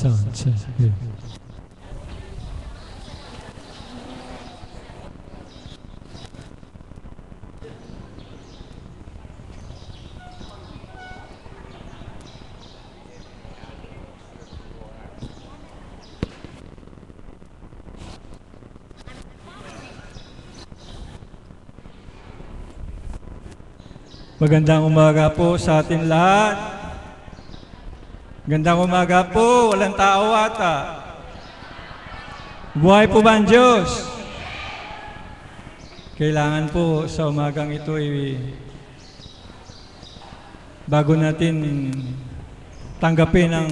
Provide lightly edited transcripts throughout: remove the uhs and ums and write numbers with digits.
sounds. Yeah. Magandang umaga po sa atin lahat. Magandang umaga po, walang tao ata. Buhay po ba ang Diyos? Kailangan po sa umagang ito bago natin tanggapin ang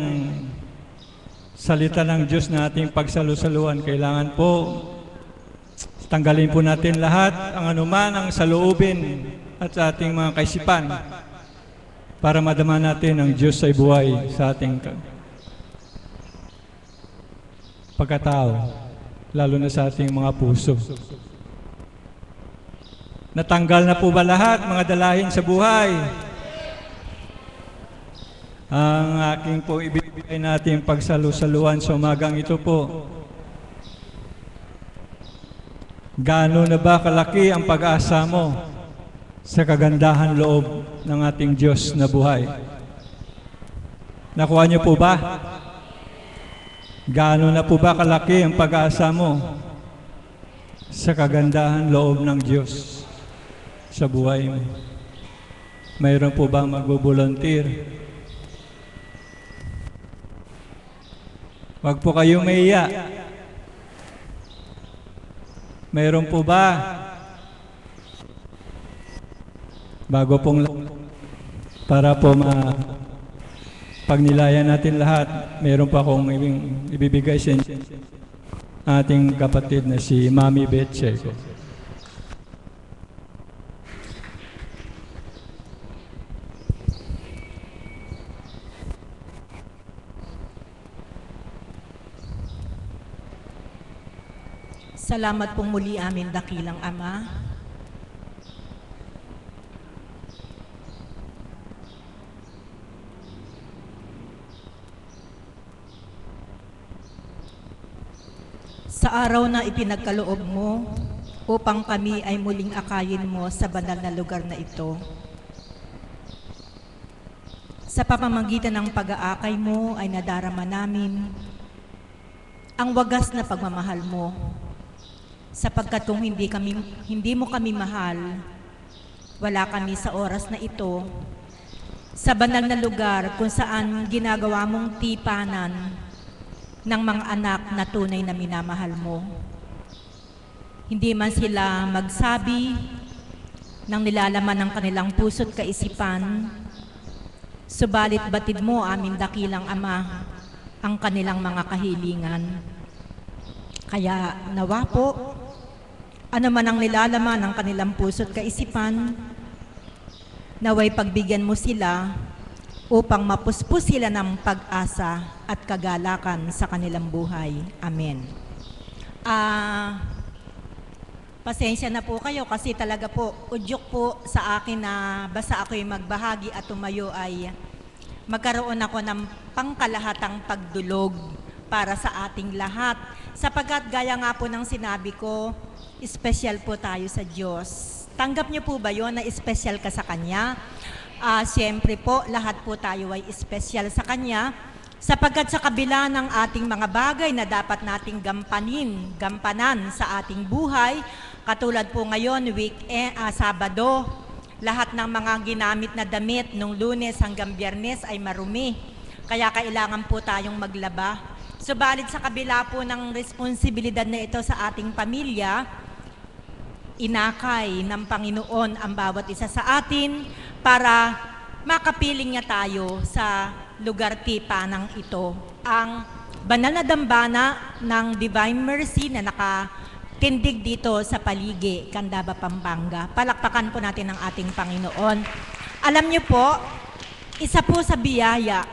salita ng Diyos na ating pagsalusaluan, kailangan po tanggalin po natin lahat ang anuman ang saloobin at sa ating mga kaisipan para madama natin ang Diyos ay buhay sa ating pagkatao, lalo na sa ating mga puso. Natanggal na po ba lahat mga dalahin sa buhay? Ang aking po ibibigay natin pagsalusaluan sa umagang ito po. Gaano na ba kalaki ang pag-asa mo sa kagandahan loob ng ating Diyos na buhay? Nakuha niyo po ba? Gaano na po ba kalaki ang pag-asa mo sa kagandahan loob ng Diyos sa buhay mo? Mayroon po bang magbo-volunteer? Huwag po kayong maiya. Mayroon po ba? Bago pong para po pagnilayan natin lahat, mayroon pa akong ibibigay sa ating kapatid na si Mami Betche. Salamat pong muli amin, dakilang Ama. Sa araw na ipinagkaloob mo upang kami ay muling akayin mo sa banal na lugar na ito. Sa pamamagitan ng pag-aakay mo ay nadarama namin ang wagas na pagmamahal mo, sapagkat kung hindi mo kami mahal, wala kami sa oras na ito, sa banal na lugar kung saan ginagawa mong tipanan ng mga anak na tunay na minamahal mo. Hindi man sila magsabi ng nilalaman ng kanilang puso't kaisipan, subalit batid mo, aming dakilang Ama, ang kanilang mga kahilingan. Kaya nawa po, ano man ang nilalaman ng kanilang puso't kaisipan, naway pagbigyan mo sila upang mapuspos sila ng pag-asa at kagalakan sa kanilang buhay. Amen. Pasensya na po kayo kasi talaga po, udyok po sa akin na basta ako'y magbahagi at tumayo ay magkaroon ako ng pangkalahatang pagdulog para sa ating lahat. Sapagkat gaya nga po ng sinabi ko, espesyal po tayo sa Diyos. Tanggap niyo po ba yun na espesyal ka sa Kanya? Siyempre po, lahat po tayo ay espesyal sa Kanya, sapagkat sa kabila ng ating mga bagay na dapat nating gampanan sa ating buhay, katulad po ngayon, Sabado, lahat ng mga ginamit na damit nung Lunes hanggang Biyernes ay marumi. Kaya kailangan po tayong maglaba. Subalit sa kabila po ng responsibilidad na ito sa ating pamilya, inakay ng Panginoon ang bawat isa sa atin para makapiling niya tayo sa lugar tipanang ito. Ang banal na dambana ng Divine Mercy na nakatindig dito sa Paligi, Candaba, Pampanga. Palakpakan po natin ang ating Panginoon. Alam niyo po, isa po sa biyaya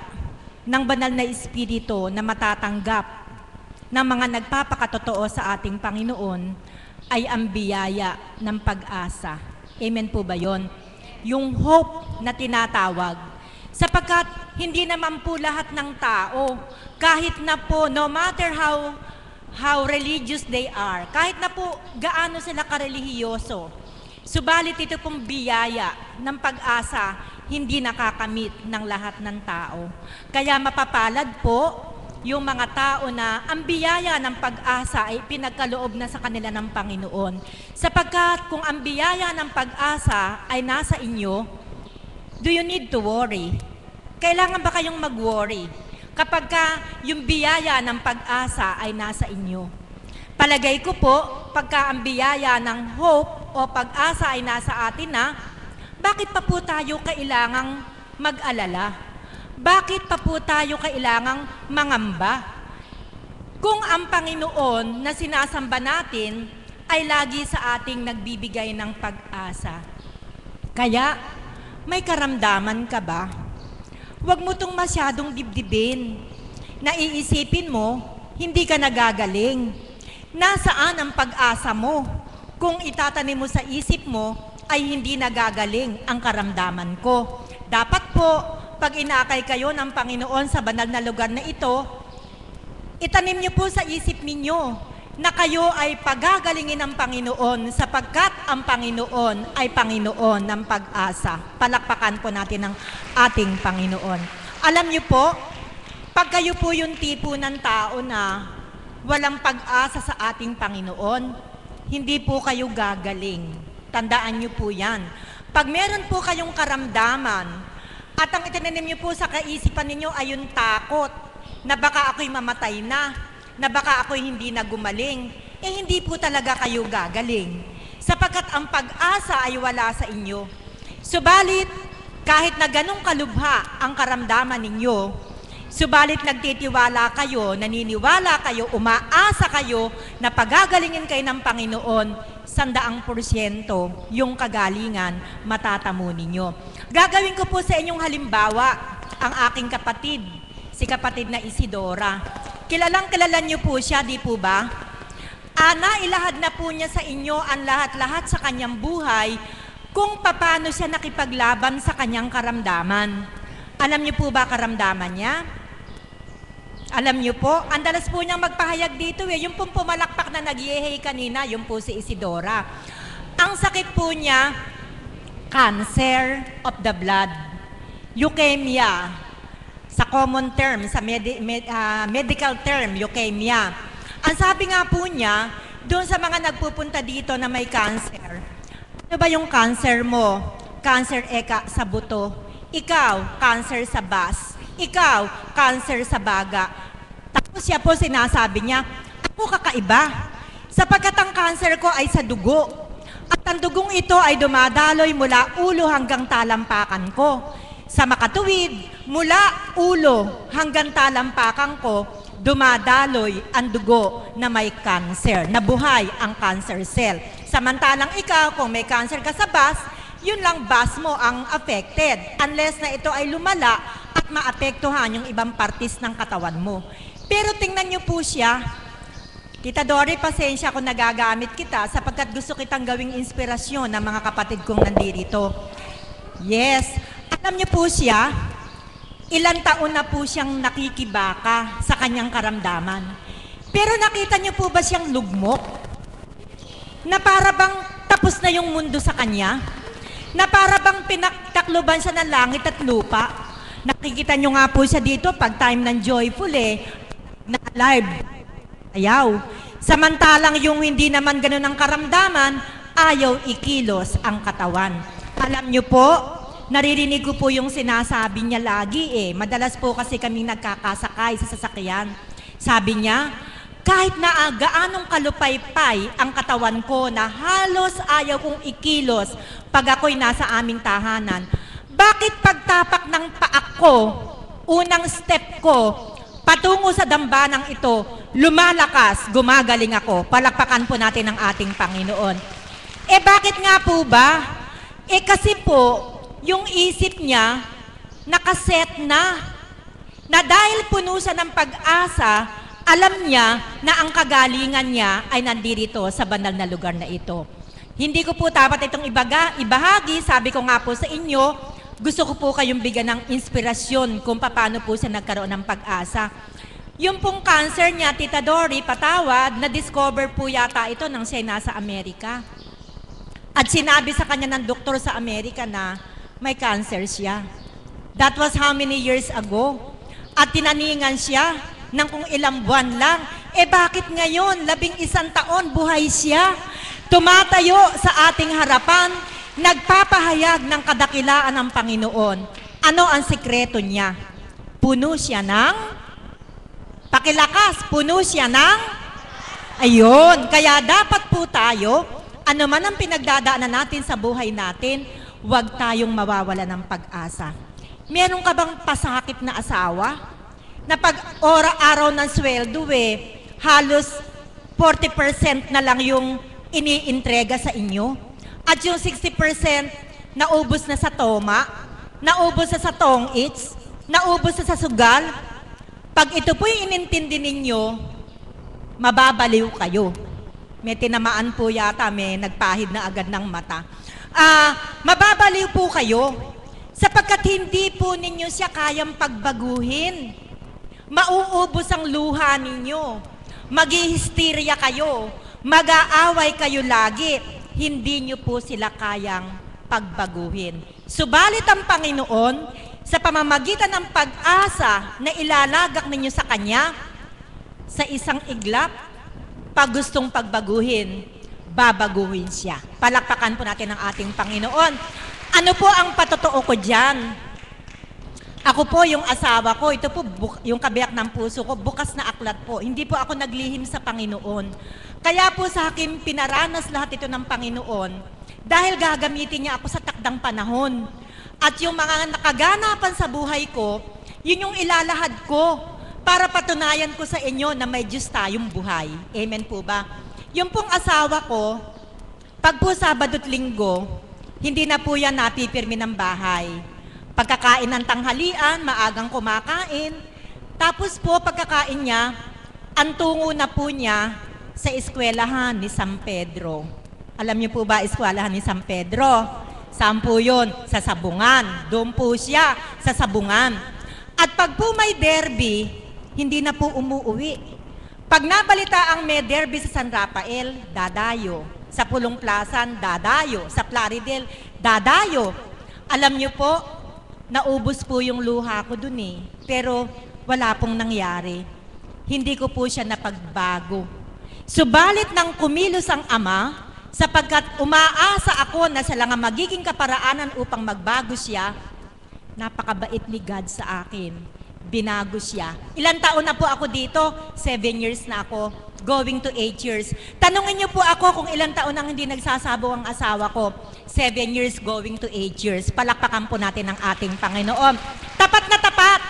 ng banal na Espiritu na matatanggap ng mga nagpapakatotoo sa ating Panginoon ay ang biyaya ng pag-asa. Amen po ba yon? Yung hope na tinatawag, Sapagkat hindi naman po lahat ng tao, kahit na po, no matter how religious they are, kahit na po gaano sila karelihiyoso, subalit ito pong biyaya ng pag-asa, hindi nakakamit ng lahat ng tao. Kaya mapapalad po yung mga tao na ang biyaya ng pag-asa ay pinagkaloob na sa kanila ng Panginoon. Sapagkat kung ang biyaya ng pag-asa ay nasa inyo, do you need to worry? Kailangan ba kayong mag-worry kapag yung biyaya ng pag-asa ay nasa inyo? Palagay ko po, pagka ang biyaya ng hope o pag-asa ay nasa atin na, bakit pa po tayo kailangang mag-alala? Bakit pa po tayo kailangang mangamba? Kung ang Panginoon na sinasamba natin ay lagi sa ating nagbibigay ng pag-asa. Kaya, may karamdaman ka ba? Huwag mo itong masyadong dibdibin. Naiisipin mo, hindi ka nagagaling. Nasaan ang pag-asa mo? Kung itatanim mo sa isip mo, ay hindi nagagaling ang karamdaman ko. Dapat po, pag inakay kayo ng Panginoon sa banal na lugar na ito, itanim niyo po sa isip ninyo na kayo ay pagagalingin ng Panginoon sapagkat ang Panginoon ay Panginoon ng pag-asa. Palakpakan po natin ang ating Panginoon. Alam niyo po, pag kayo po yung tipo ng tao na walang pag-asa sa ating Panginoon, hindi po kayo gagaling. Tandaan niyo po yan. Pag meron po kayong karamdaman, at ang itinanim niyo po sa kaisipan ninyo ay yung takot na baka ako'y mamatay na baka ako'y hindi na gumaling, hindi po talaga kayo gagaling. Sapagkat ang pag-asa ay wala sa inyo. Subalit, kahit na ganong kalubha ang karamdaman ninyo, subalit nagtitiwala kayo, naniniwala kayo, umaasa kayo na pagagalingin kayo ng Panginoon, 100% yung kagalingan matatamo ninyo. Gagawin ko po sa inyong halimbawa ang aking kapatid, si kapatid na Isidora. Kilala niyo po siya, di po ba? Nailahad na po niya sa inyo ang lahat-lahat sa kanyang buhay kung paano siya nakipaglaban sa kanyang karamdaman. Alam niyo po ba karamdaman niya? Alam niyo po, ang dalas po niyang magpahayag dito yung pong pumalakpak na nagyehey kanina, yung po si Isidora. Ang sakit po niya, cancer of the blood, leukemia, sa common term, sa medical term, leukemia. Ang sabi nga po niya, doon sa mga nagpupunta dito na may cancer, ano ba yung cancer mo? Cancer sa buto. Ikaw, cancer sa bas. Ikaw, cancer sa baga. Tapos siya po sinasabi niya, ako kakaiba, sapagkat ang cancer ko ay sa dugo. At ang dugong ito ay dumadaloy mula ulo hanggang talampakan ko. Sa makatuwid, mula ulo hanggang talampakan ko, dumadaloy ang dugo na may cancer, nabuhay ang cancer cell. Samantalang ikaw, kung may cancer ka sa bas, yun lang bas mo ang affected, unless na ito ay lumala at maapektuhan yung ibang partis ng katawan mo. Pero tingnan niyo po siya, Tita Dory, pasensya kung nagagamit kita sapagkat gusto kitang gawing inspirasyon ng mga kapatid kong nandirito. Yes, alam niyo po siya, ilang taon na po siyang nakikibaka sa kanyang karamdaman. Pero nakita niyo po ba siyang lugmok? Na para bang tapos na yung mundo sa kanya? Na para bang pinagtakloban siya ng langit at lupa? Nakikita niyo nga po siya dito pag time ng joyful na live. Ayaw. Samantalang yung hindi naman ganun ang karamdaman, ayaw ikilos ang katawan. Alam niyo po, naririnig ko po yung sinasabi niya lagi Madalas po kasi kami nagkakasakay sa sasakyan. Sabi niya, kahit na gaanong kalupaypay ang katawan ko na halos ayaw kong ikilos pag ako'y nasa aming tahanan, bakit pagtapak ng paak ko, unang step ko, patungo sa dambanang ito, lumalakas, gumagaling ako. Palakpakan po natin ang ating Panginoon. Bakit nga po ba? Kasi po, yung isip niya, nakaset na dahil puno siya ng pag-asa, alam niya na ang kagalingan niya ay nandirito sa banal na lugar na ito. Hindi ko po dapat itong ibahagi, sabi ko nga po sa inyo, gusto ko po kayong bigyan ng inspirasyon kung paano po siya nagkaroon ng pag-asa. Yung pong cancer niya, Tita Dory, patawad, na-discover po yata ito nang siya nasa Amerika. At sinabi sa kanya ng doktor sa Amerika na may cancer siya. That was how many years ago? At tinaningan siya ng kung ilang buwan lang. Bakit ngayon, 11 taon, buhay siya? Tumatayo sa ating harapan, nagpapahayag ng kadakilaan ng Panginoon. Ano ang sikreto niya? Puno siya ng pakilakas, puno siya ng ayun. Kaya dapat po tayo, ano man ang pinagdadaanan natin sa buhay natin, huwag tayong mawawala ng pag-asa. Meron ka bang pasakit na asawa? Na pag araw ng sweldo halos 40% na lang yung iniintrega sa inyo? At yung 60% naubos na sa toma, naubos na sa tong-its, naubos na sa sugal. Pag ito po yung inintindi ninyo, mababaliw kayo. May tinamaan po yata, may nagpahid na agad ng mata. Mababaliw po kayo sapagkat hindi po ninyo siya kayang pagbaguhin. Mauubos ang luha ninyo. Maghihisteria kayo. Mag-aaway kayo lagi. Hindi nyo po sila kayang pagbaguhin. Subalit ang Panginoon, sa pamamagitan ng pag-asa na ilalagak ninyo sa Kanya, sa isang iglap, pag gustong pagbaguhin, babaguhin siya. Palakpakan po natin ang ating Panginoon. Ano po ang patotoo ko dyan? Ako po, yung asawa ko, ito po, yung kabiyak ng puso ko, bukas na aklat po. Hindi po ako naglihim sa Panginoon. Kaya po sa akin, pinaranas lahat ito ng Panginoon dahil gagamitin niya ako sa takdang panahon. At yung mga nakaganapan sa buhay ko, yun yung ilalahad ko para patunayan ko sa inyo na may Diyos tayong buhay. Amen po ba? Yung pong asawa ko, pag po Sabado't Linggo, hindi na po yan napipirmi ng bahay. Pagkakain ng tanghalian, maagang kumakain. Tapos po, pagkakain niya, ang tungo na po niya sa eskwelahan ni San Pedro. Alam niyo po ba eskwelahan ni San Pedro? Saan po yun? Sa Sabungan. Doon po siya, sa Sabungan. At pag po may derby, hindi na po umuuwi. Pag nabalita ang may derby sa San Rafael, dadayo. Sa Pulong Plasan, dadayo. Sa Plaridel, dadayo. Alam niyo po, naubos po yung luha ko dun Pero wala pong nangyari. Hindi ko po siya napagbago. Subalit nang kumilos ang Ama, sapagkat umaasa ako na siya lang ang magiging kaparaanan upang magbago siya, napakabait ni God sa akin. Binago siya. Ilang taon na po ako dito? 7 years na ako. Going to 8 years. Tanungin niyo po ako kung ilang taon nang hindi nagsasabo ang asawa ko. 7 years going to 8 years. Palakpakan po natin ang ating Panginoon. Tapat na tapat.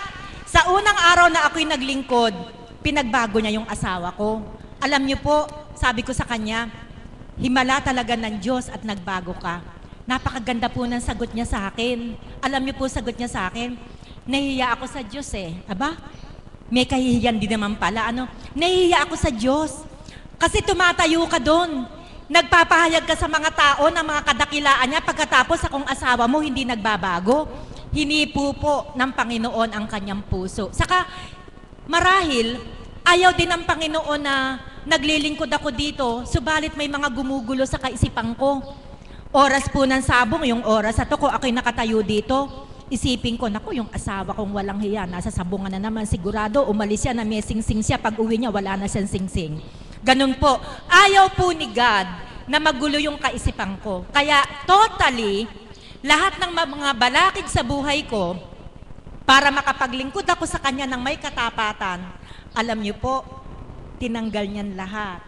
Sa unang araw na ako'y naglingkod, pinagbago niya yung asawa ko. Alam niyo po, sabi ko sa kanya, himala talaga ng Diyos at nagbago ka. Napakaganda po ng sagot niya sa akin. Alam niyo po sagot niya sa akin, nahihiya ako sa Diyos Aba, may kahihiyan din naman pala. Nahihiya ako sa Diyos. Kasi tumatayo ka doon. Nagpapahayag ka sa mga tao ng mga kadakilaan niya pagkatapos akong asawa mo hindi nagbabago. Hinipo po ng Panginoon ang kanyang puso. Saka marahil, ayaw din ng Panginoon na naglilingkod ako dito, subalit may mga gumugulo sa kaisipan ko. Oras po ng sabong, yung oras na to, kung ako'y nakatayo dito, isipin ko, naku, yung asawa kong walang hiya, nasa sabungan na naman, sigurado, umalis siya na may sing-sing siya, pag uwi niya, wala na siyang sing-sing. Ganun po. Ayaw po ni God na magulo yung kaisipan ko. Kaya totally, lahat ng mga balakid sa buhay ko, para makapaglingkod ako sa Kanya ng may katapatan, alam niyo po, tinanggal niyan lahat.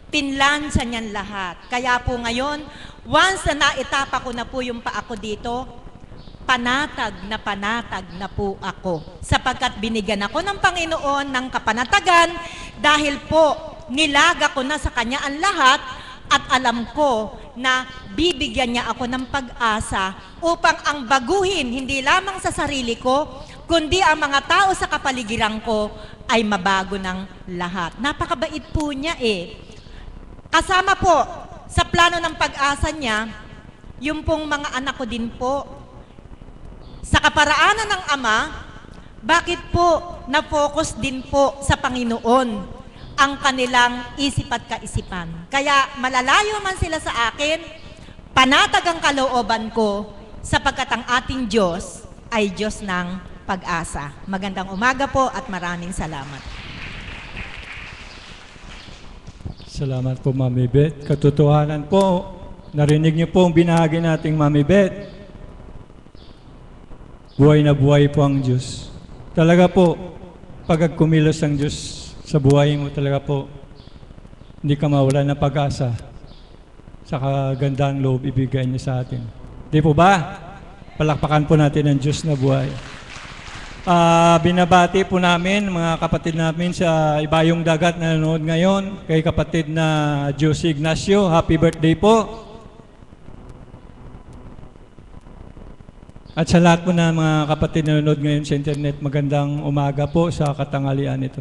Pinlansya niyan lahat. Kaya po ngayon, once na naitapa ko na po yung paa ko dito, panatag na po ako. Sapagkat binigyan ako ng Panginoon ng kapanatagan dahil po nilaga ko na sa Kanya ang lahat at alam ko na bibigyan niya ako ng pag-asa upang ang baguhin hindi lamang sa sarili ko, kundi ang mga tao sa kapaligiran ko ay mabago ng lahat. Napakabait po niya Kasama po sa plano ng pag-asa niya, yung pong mga anak ko din po, Sa kaparaanan ng Ama, bakit po na-focus din po sa Panginoon ang kanilang isip at kaisipan? Kaya malalayo man sila sa akin, panatag ang kalooban ko sapagkat ang ating Diyos ay Diyos ng pag-asa. Magandang umaga po at maraming salamat. Salamat po, Mami Beth. Katotohanan po, narinig niyo po ang binahagi nating Mami Beth. Buhay na buhay po ang Diyos. Talaga po, pag kumilos ang Diyos sa buhay mo, talaga po, hindi ka mawala ng pag-asa sa kagandang loob ibigay niya sa atin. Di po ba? Palakpakan po natin ang Diyos na buhay. Binabati po namin mga kapatid namin sa Ibayong Dagat na nanonood ngayon. Kay kapatid na Jose Ignacio, happy birthday po. At sa lahat po na mga kapatid na nanonood ngayon sa internet, magandang umaga po sa katanghalian ito.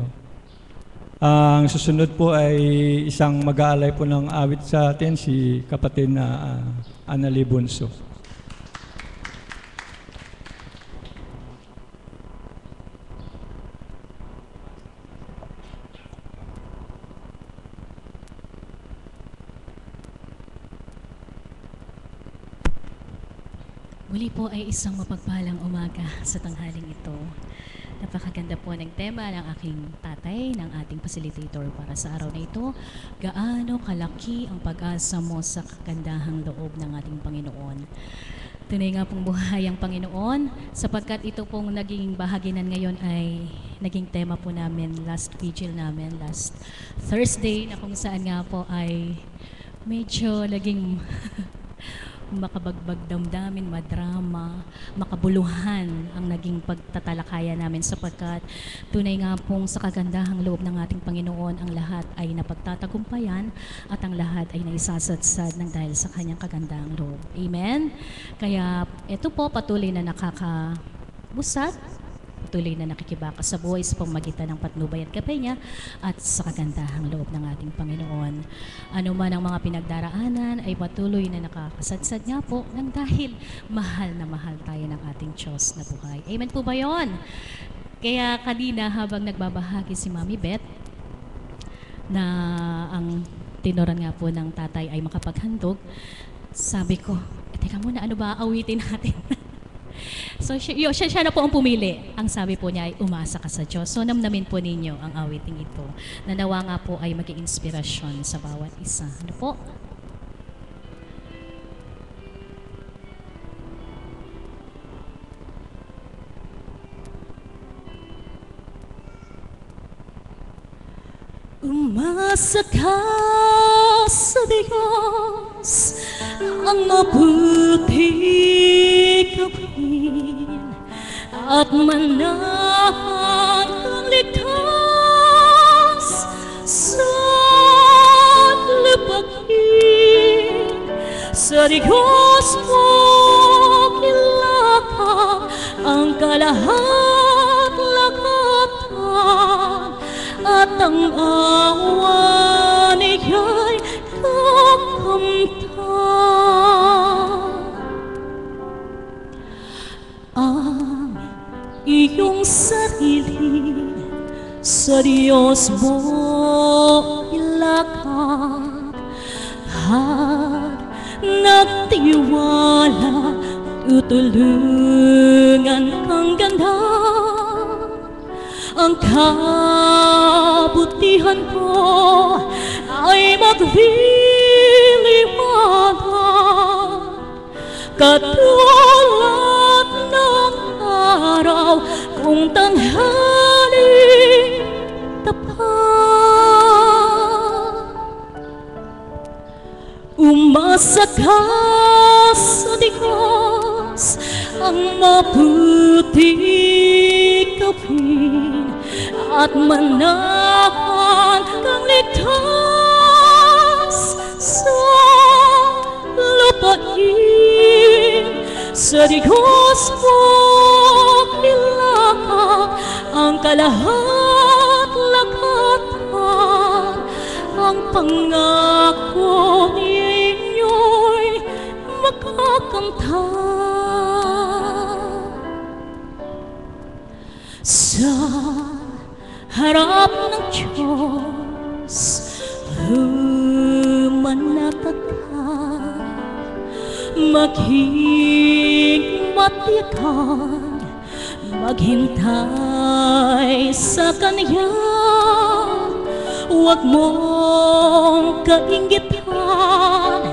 Ang susunod po ay isang mag-aalay po ng awit sa atin, si kapatid na Annalie Bunso. Muli po ay isang mapagpalang umaga sa tanghaling ito. Napakaganda po ng tema ng aking tatay, ng ating facilitator para sa araw na ito. Gaano kalaki ang pag-asa mo sa kagandahang loob ng ating Panginoon? Tunay nga pong buhay ang Panginoon, sapagkat ito pong naging bahaginan ngayon ay naging tema po namin last vigil namin, last Thursday, na kung saan nga po ay medyo naging makabagbag damdamin, madrama, makabuluhan ang naging pagtatalakaya namin sapagkat tunay nga pong sa kagandahang loob ng ating Panginoon ang lahat ay napagtatagumpayan at ang lahat ay naisasadsad ng dahil sa kanyang kagandahang loob. Amen? Kaya ito po patuloy na nakakabusat, patuloy na nakikibaka sa buhay sa pamamagitan ng patnubay at gabay niya at sa kagandahang loob ng ating Panginoon. Ano man ang mga pinagdaraanan ay patuloy na nakakasadsad nga po ng dahil mahal na mahal tayo ng ating Diyos na buhay. Amen po ba yun? Kaya kanina habang nagbabahagi si Mami Beth na ang tinoran nga po ng tatay ay makapaghandog, sabi ko, teka muna, ano ba awitin natin? So siya na po ang pumili. Ang sabi po niya ay umasa ka sa Diyos. So namnamin po ninyo ang awiting ito. Nanawa nga po ay maging inspirasyon sa bawat isa. Ano po? Umasa ka sa Diyos, ang mabuti gawin, at manahan kang ligtas sa lupain. Sa Diyos mo kilaka ang kalahat-lakatan, at ang awa niya'y kakamtan. Ang iyong sarili sa Diyos mo ilakad, at nagtiwala, tutulungan kang ganda. Ang kabutihan ko ay magliliwanag, katulad ng araw kung tanghaling tapat. Umasa ka sa Diyos, ang mabuti gawin, at manahan kang ligtas sa lupain. Sa Diyos mo ilaka ang kalahat-lakatan, ang pangako ninyo'y makakamtan. Diyos, humanatag ka, maghimatikan, maghintay sa Kanya. Huwag mong kainggitan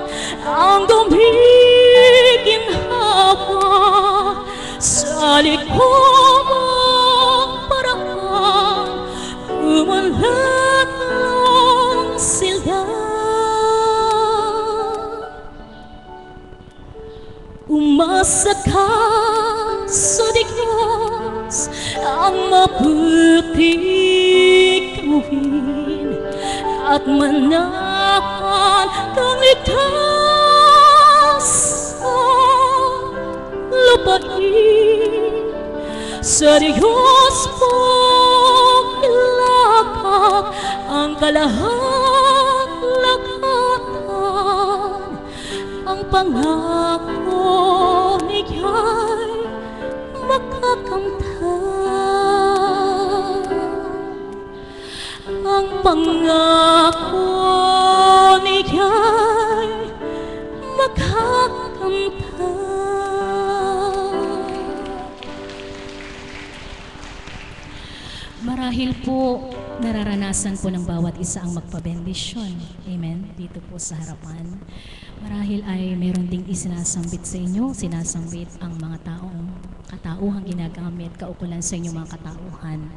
ang gumiginhawa sa likod mong paraan, umalat lang sila. Umasa ka sa Diyos, ang mabuting gawin at manahan kang ligtas sa lupain. Sa Diyos mong ilakap ang kalahat-lahatan, ang pangako niya'y makakamtan. Ang pangako niya'y makakamtan. Marahil po nararanasan po ng bawat isa ang magpabendisyon. Amen? Dito po sa harapan. Marahil ay meron ding isinasambit sa inyo, sinasambit ang mga katauhang ginagamit, kaukulan sa inyong mga katauhan.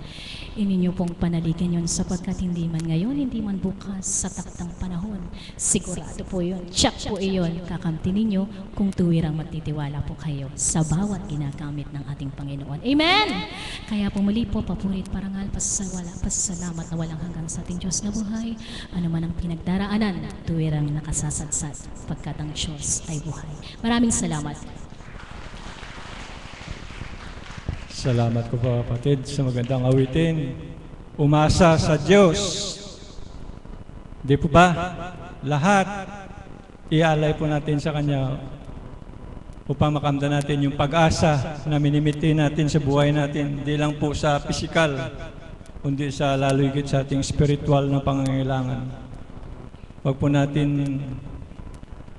Ininyo pong panaligan yun sapagkat hindi man ngayon, hindi man bukas sa taktang panahon. Sigurado po yun, tsak po iyon, kakamti ninyo kung tuwirang magtitiwala po kayo sa bawat ginagamit ng ating Panginoon. Amen! Kaya pumuli po, papurit, parangal, pasasalamat na walang hanggan sa ating Diyos na buhay, ano man ang pinagdaraanan, tuwirang nakasasadsad, pagkat ang Diyos ay buhay. Maraming salamat. Salamat ko po kapatid sa magandang awitin. Umasa sa Diyos. Di po ba? Lahat ialay po natin sa Kanya upang makamtan natin yung pag-asa na minimiti natin sa buhay natin. Hindi lang po sa pisikal, kundi sa lalo higit sa ating spiritual na pangangailangan. Huwag po natin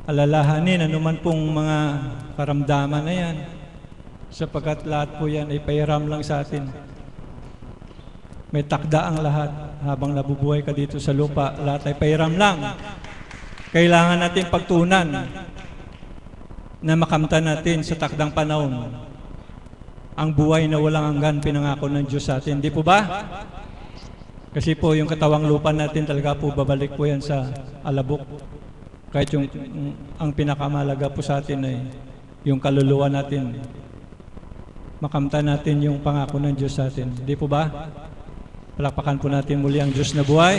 alalahanin anuman pong mga karamdaman na yan, sapagkat lahat po yan ay pahiram lang sa atin. May takda ang lahat. Habang nabubuhay ka dito sa lupa, lahat ay pahiram lang. Kailangan natin pagtunan na makamtan natin sa takdang panahon ang buhay na walang hanggan pinangako ng Diyos sa atin. Di po ba? Kasi po yung katawang lupa natin talaga po babalik po yan sa alabok. Kahit yung ang pinakamalaga po sa atin ay yung kaluluwa natin. Makamtan natin yung pangako ng Diyos sa atin. Di po ba? Palakpakan po natin muli ang Diyos na buhay.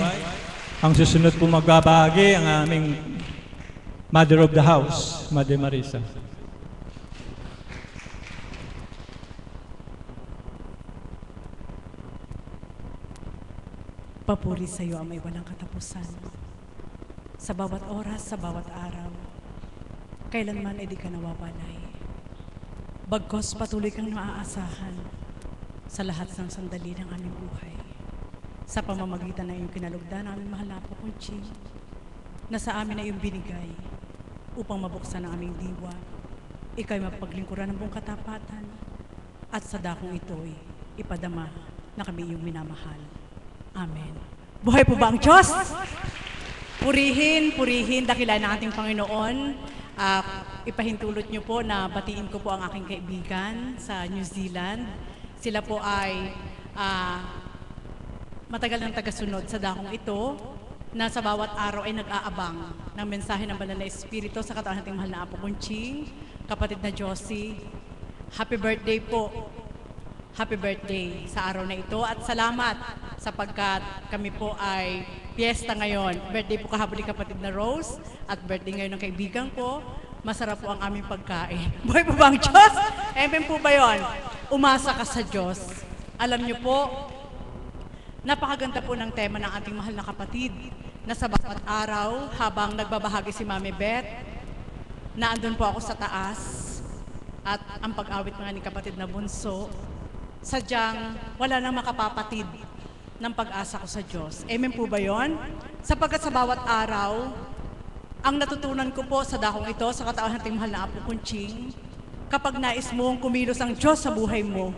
Ang susunod po magbabahagi ang aming Mother of the House, Mother Marisa. Papuri sa iyo ang may walang katapusan. Sa bawat oras, sa bawat araw, kailanman ay di ka nawabalay. Bagkos patuloy kang naaasahan sa lahat ng sandali ng aming buhay. Sa pamamagitan ng iyong kinalugdan, aming mahal na Apo Conchi, na sa amin ay iyong binigay upang mabuksan ang aming diwa, ikaw'y mapaglingkuran ng buong katapatan, at sa dakong ito'y ipadama na kami iyong minamahal. Amen. Buhay po ba ang Diyos? Purihin, purihin, dakilain ng ating Panginoon. Ipahintulot niyo po na batiin ko po ang aking kaibigan sa New Zealand. Sila po ay matagal ng tagasunod sa dakong ito na sa bawat araw ay nag-aabang ng mensahe ng Banal na Espiritu sa katawan nating mahal na Apo Conchi, kapatid na Josie. Happy birthday po. Happy birthday sa araw na ito at salamat sapagkat kami po ay piyesta ngayon. Birthday po kahapon ni kapatid na Rose at birthday ngayon ng kaibigan ko. Masarap po ang aming pagkain. Buhay po ba ang Diyos? Amen po ba yun? Umasa ka sa Diyos. Alam niyo po, napakaganda po ng tema ng ating mahal na kapatid na sa bawat araw habang nagbabahagi si Mami Beth, na andun po ako sa taas at ang pag-awit nga ni kapatid na bunso, sadyang wala nang makapapatid ng pag-asa ko sa Diyos. Amen po ba yon? Sapagkat sa bawat araw, ang natutunan ko po sa dakong ito, sa katawan nating mahal na Apo Kunching, kapag nais mong kumilos ang Diyos sa buhay mo,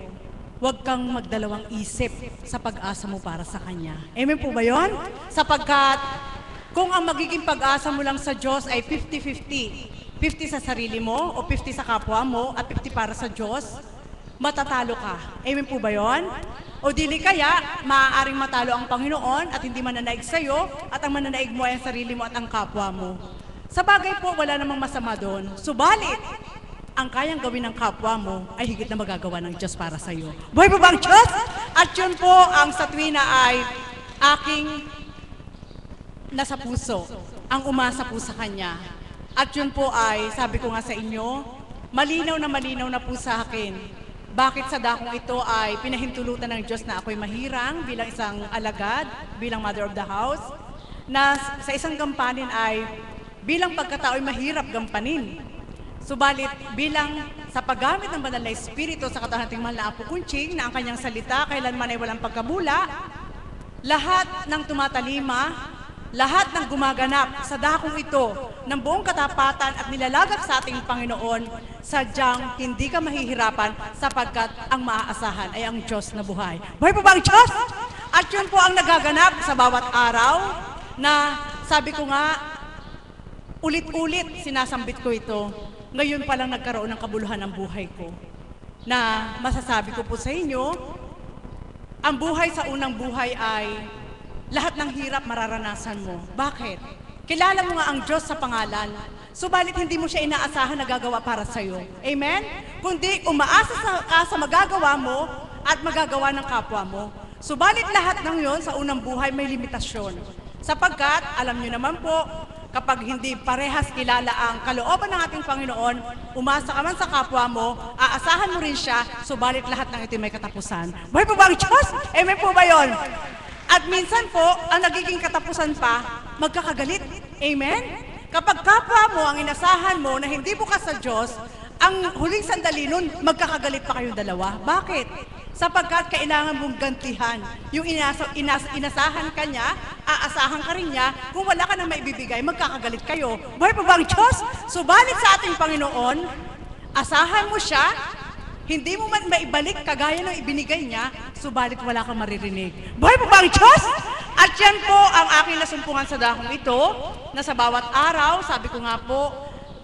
huwag kang magdalawang isip sa pag-asa mo para sa Kanya. Amen po ba yon? Sapagkat kung ang magiging pag-asa mo lang sa Diyos ay 50-50, 50 sa sarili mo o 50 sa kapwa mo at 50 para sa Diyos, matatalo ka. Amen po ba yon? O dili kaya, maaaring matalo ang Panginoon at hindi mananaig sa'yo at ang mananaig mo ay ang sarili mo at ang kapwa mo. Sa bagay po, wala namang masama doon. Subalit, ang kayang gawin ng kapwa mo ay higit na magagawa ng Diyos para sa iyo. Buhay po ba ang Diyos? At yun po ang sa tuwina ay aking nasa puso, ang umasa po sa Kanya. At yun po ay, sabi ko nga sa inyo, malinaw na po sa akin. Bakit sa dakong ito ay pinahintulutan ng Diyos na ako'y mahirang bilang isang alagad, bilang mother of the house, na sa isang gampanin ay bilang pagkatao'y mahirap gampanin. Subalit bilang sa paggamit ng banal na Espiritu sa katawan nating mahal na Apo Kunching na ang kanyang salita kailanman ay walang pagkabula, lahat ng tumatalima, lahat ng gumaganap sa dakong ito ng buong katapatan at nilalagak sa ating Panginoon, sadyang hindi ka mahihirapan sapagkat ang maaasahan ay ang Diyos na buhay. Buhay po ba ang Diyos? At yun po ang nagaganap sa bawat araw na sabi ko nga, ulit-ulit sinasambit ko ito. Ngayon pa lang nagkaroon ng kabuluhan ng buhay ko na masasabi ko po sa inyo, ang buhay sa unang buhay ay lahat ng hirap mararanasan mo. Bakit? Kilala mo nga ang Diyos sa pangalan, subalit hindi mo siya inaasahan na gagawa para sa'yo. Amen? Kundi umaasa ka sa magagawa mo at magagawa ng kapwa mo. Subalit lahat ng yon sa unang buhay may limitasyon. Sapagkat, alam nyo naman po, kapag hindi parehas kilala ang kalooban ng ating Panginoon, umasa ka man sa kapwa mo, aasahan mo rin siya, subalit lahat ng ito may katapusan. Buhay po ba ang Diyos? Amen po ba yon? At minsan po, ang nagiging katapusan pa, magkakagalit. Amen? Kapag kapwa mo ang inasahan mo na hindi bukas sa Diyos, ang huling sandali nun, magkakagalit pa kayong dalawa. Bakit? Sapagkat kailangan mong gantihan. Yung inasahan ka niya, aasahan ka rin niya, kung wala ka nang maibibigay, magkakagalit kayo. Buhay pa ba ang Diyos? Subalit sa ating Panginoon, asahan mo siya, hindi mo man maibalik kagaya ng ibinigay niya, subalit wala kang maririnig. Buhay po ba ang Diyos? At yan po ang aking nasumpungan sa dakong ito, na sa bawat araw, sabi ko nga po,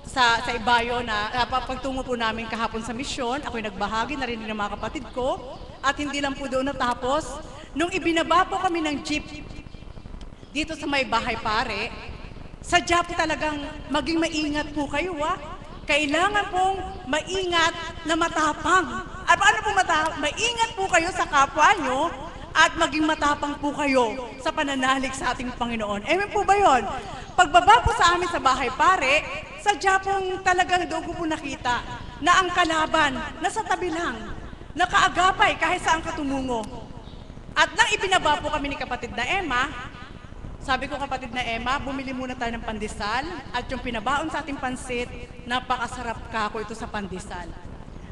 sa Ibayo na pagtungo po namin kahapon sa misyon, ako'y nagbahagi, narinig ng mga kapatid ko, at hindi lang po doon natapos, nung ibinaba po kami ng jeep dito sa may bahay pare, sadya po talagang maging maingat po kayo Kailangan pong maingat na matapang. At paano po matapang? Maingat po kayo sa kapwa nyo at maging matapang po kayo sa pananalig sa ating Panginoon. Amen po ba yun? Pagbaba po sa amin sa bahay pare, sadya pong talagang doon ko po nakita na ang kalaban nasa tabi lang, nakaagapay kahit saan katumungo. At nang ibinaba po kami ni kapatid na Emma, sabi ko, kapatid na Emma, bumili muna tayo ng pandesal at yung pinabaon sa ating pansit, napakasarap kako ito sa pandesal.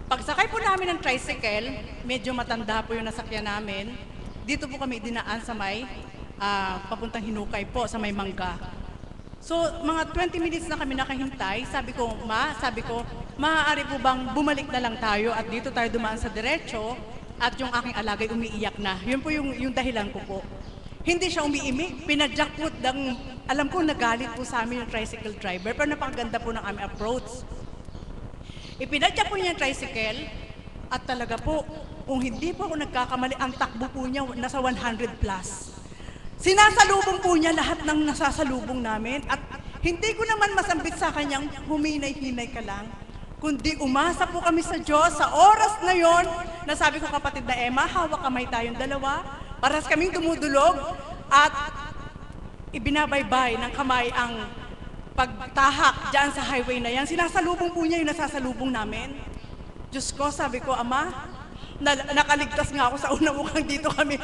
Pagsakay po namin ng tricycle, medyo matanda po yung nasakyan namin. Dito po kami dinaan sa may papuntang Hinukay po, sa may Mangga. So, mga 20 minutes na kami nakahintay. Sabi ko, maaari po bang bumalik na lang tayo at dito tayo dumaan sa diretso at yung aking alagay umiiyak na. Yun po yung dahilan ko po. Hindi siya umiimik, pinadyak po, alam ko nagalit po sa amin yung tricycle driver, pero napakaganda po ng aming approach. Ipinadyak po niya yung tricycle, at talaga po, kung hindi po ako nagkakamali, ang takbo po niya nasa 100 plus. Sinasalubong po niya lahat ng nasasalubong namin, at hindi ko naman masambit sa kanyang huminay-hinay ka lang, kundi umasa po kami sa Diyos sa oras na yon, na sabi ko, kapatid na Emma, hawak kamay tayong dalawa, paras kaming dumudulog at ibinabaybay ng kamay ang pagtahak dyan sa highway na yan. Sinasalubong po niya yung nasasalubong namin. Diyos ko, sabi ko, Ama, nakaligtas nga ako sa una mukhang dito kami.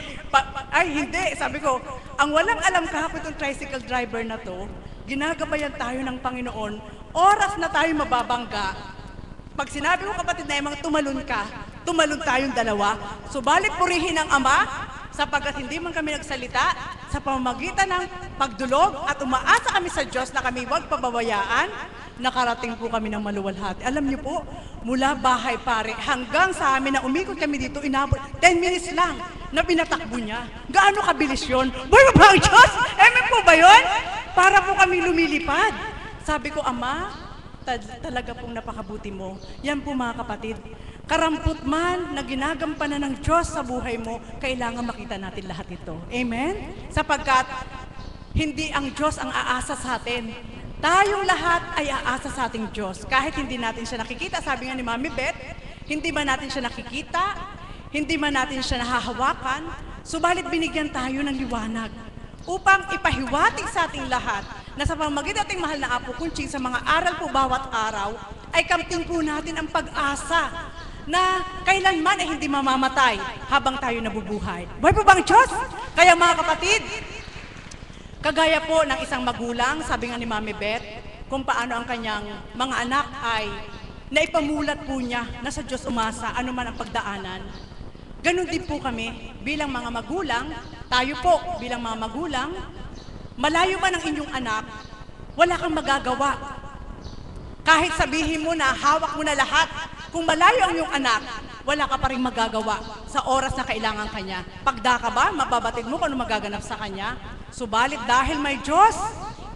Ay, hindi. Sabi ko, ang walang alam kahapon itong tricycle driver na to, ginagabayan tayo ng Panginoon, oras na tayo mababangga. Pag sinabi ko, kapatid na Emang, tumalon ka, tumalon tayong dalawa. Subalit purihin ng Ama, sapagkat hindi man kami nagsalita sa pamamagitan ng pagdulog at umaasa kami sa Diyos na kami huwag pababayaan, nakarating po kami ng maluwalhati. Alam niyo po, mula bahay pare hanggang sa amin na umikot kami dito, inabot 10 minutes lang na pinatakbo niya. Gaano kabilis yun? Boy, mabang Diyos! Amen po ba yun? Para po kami lumilipad. Sabi ko, Ama, talaga pong napakabuti mo. Yan po mga kapatid. Karampot man na ginagampanan ng Diyos sa buhay mo, kailangan makita natin lahat ito. Amen? Sapagkat hindi ang Diyos ang aasa sa atin. Tayong lahat ay aasa sa ating Diyos. Kahit hindi natin siya nakikita, sabi nga ni Mami Beth, hindi man natin siya nakikita, hindi man natin siya nahahawakan, subalit binigyan tayo ng liwanag upang ipahiwatig sa ating lahat na sa pamamagitan ating mahal na Apo Kunching sa mga aral po bawat araw, ay kamting po natin ang pag-asa na kailanman ay hindi mamamatay habang tayo nabubuhay. Buhay po bang Diyos? Kaya mga kapatid, kagaya po ng isang magulang, sabi nga ni Mami Beth, kung paano ang kanyang mga anak ay naipamulat po niya na sa Diyos umasa, ano man ang pagdaanan. Ganon din po kami bilang mga magulang, tayo po bilang mga magulang, malayo man ang inyong anak, wala kang magagawa. Kahit sabihin mo na hawak mo na lahat, kung malayo ang iyong anak, wala ka pa rin magagawa sa oras na kailangan kanya. Pagda ka ba, mababatid mo kung ano magaganap sa kanya. Subalit dahil may Diyos,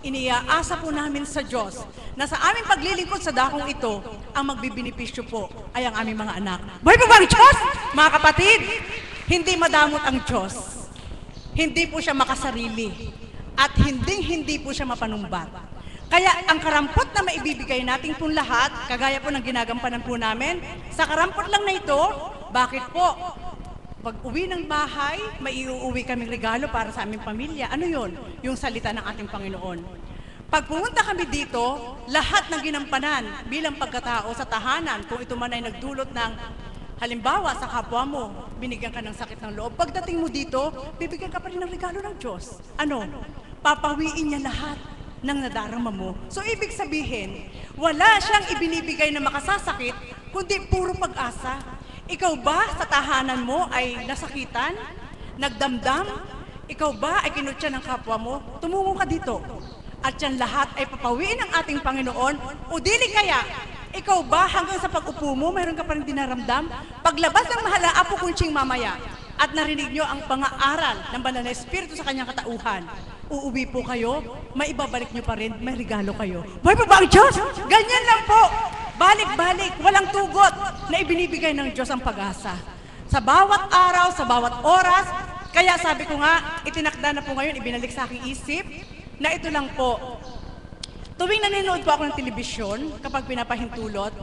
iniaasa po namin sa Diyos na sa aming paglilingkod sa dakong ito, ang magbibinipisyo po ay ang aming mga anak. Buhay po ba ang Diyos? Mga kapatid, hindi madamot ang Diyos. Hindi po siya makasarili. At hindi po siya mapanumbat. Kaya ang karampot na maibibigay natin po lahat, kagaya po ng ginagampanan po namin, sa karampot lang na ito, bakit po? Pag uwi ng bahay, maiuuwi kaming regalo para sa aming pamilya. Ano yun? Yung salita ng ating Panginoon. Pag pumunta kami dito, lahat ng ginampanan bilang pagkatao sa tahanan, kung ito man ay nagdulot ng halimbawa sa kapwa mo, binigyan ka ng sakit ng loob. Pagdating mo dito, bibigyan ka pa rin ng regalo ng Diyos. Ano? Papawiin niya lahat ng nadarama mo. So, ibig sabihin, wala siyang ibinibigay na makasasakit, kundi puro pag-asa. Ikaw ba sa tahanan mo ay nasakitan? Nagdamdam? Ikaw ba ay kinutya ng kapwa mo? Tumungo ka dito. At yan lahat ay papawiin ng ating Panginoon. O dili kaya, ikaw ba hanggang sa pag-upo mo, mayroon ka pa rin dinaramdam? Paglabas ng mahal na Apo Kunching mamaya, at narinig nyo ang pang-aaral ng banal na Espiritu sa kanyang katauhan, uuwi po kayo, maibabalik nyo pa rin, may regalo kayo. Buhay po ba ang Diyos? Ganyan lang po. Balik-balik, walang tugot na ibinibigay ng Diyos ang pag-asa. Sa bawat araw, sa bawat oras, kaya sabi ko nga, itinakda na po ngayon, ibinalik sa aking isip, na ito lang po. Tuwing nanonood po ako ng telebisyon, kapag pinapahintulot,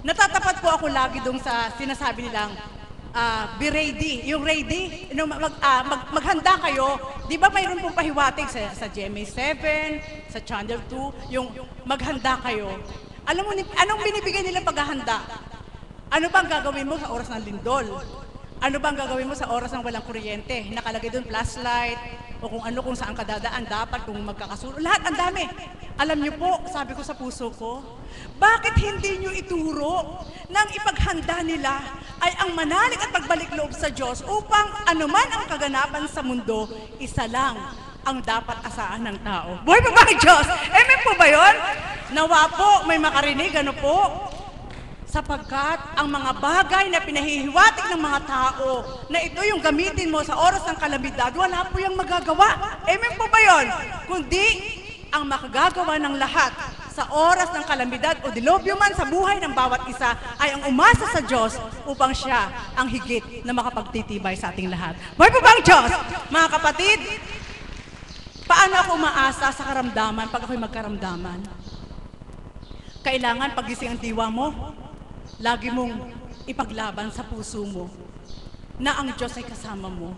natatapat po ako lagi dong sa sinasabi nilang, be ready. Yung ready, maghanda kayo. Di ba mayroon pong pahiwatig sa GMA7, sa Channel 2, yung maghanda kayo. Alam mo, anong binibigay nila paghahanda? Ano bang gagawin mo sa oras ng lindol? Ano bang gagawin mo sa oras ng walang kuryente? Nakalagay doon flashlight, o kung saan ka dadaan dapat, kung magkakasulo. Lahat, ang dami. Alam niyo po, sabi ko sa puso ko, bakit hindi niyo ituro nang ipaghanda nila ay ang manalig at pagbalik loob sa Diyos upang anuman ang kaganapan sa mundo, isa lang ang dapat asahan ng tao. Buhay pa ba ang Diyos? Amen po ba yun? Nawa po, may makarinig, ano po? Sapagkat ang mga bagay na pinahihiwatig ng mga tao na ito yung gamitin mo sa oras ng kalamidad, wala po yung magagawa. Amen po ba yun? Kundi ang makagagawa ng lahat sa oras ng kalamidad o dilobyo man sa buhay ng bawat isa ay ang umasa sa Diyos upang siya ang higit na makapagtitibay sa ating lahat. Buhay po ba ang Diyos? Mga kapatid, paano ako umaasa sa karamdaman pag ako'y magkaramdaman? Kailangan pagising ang diwa mo, lagi mong ipaglaban sa puso mo na ang Diyos ay kasama mo.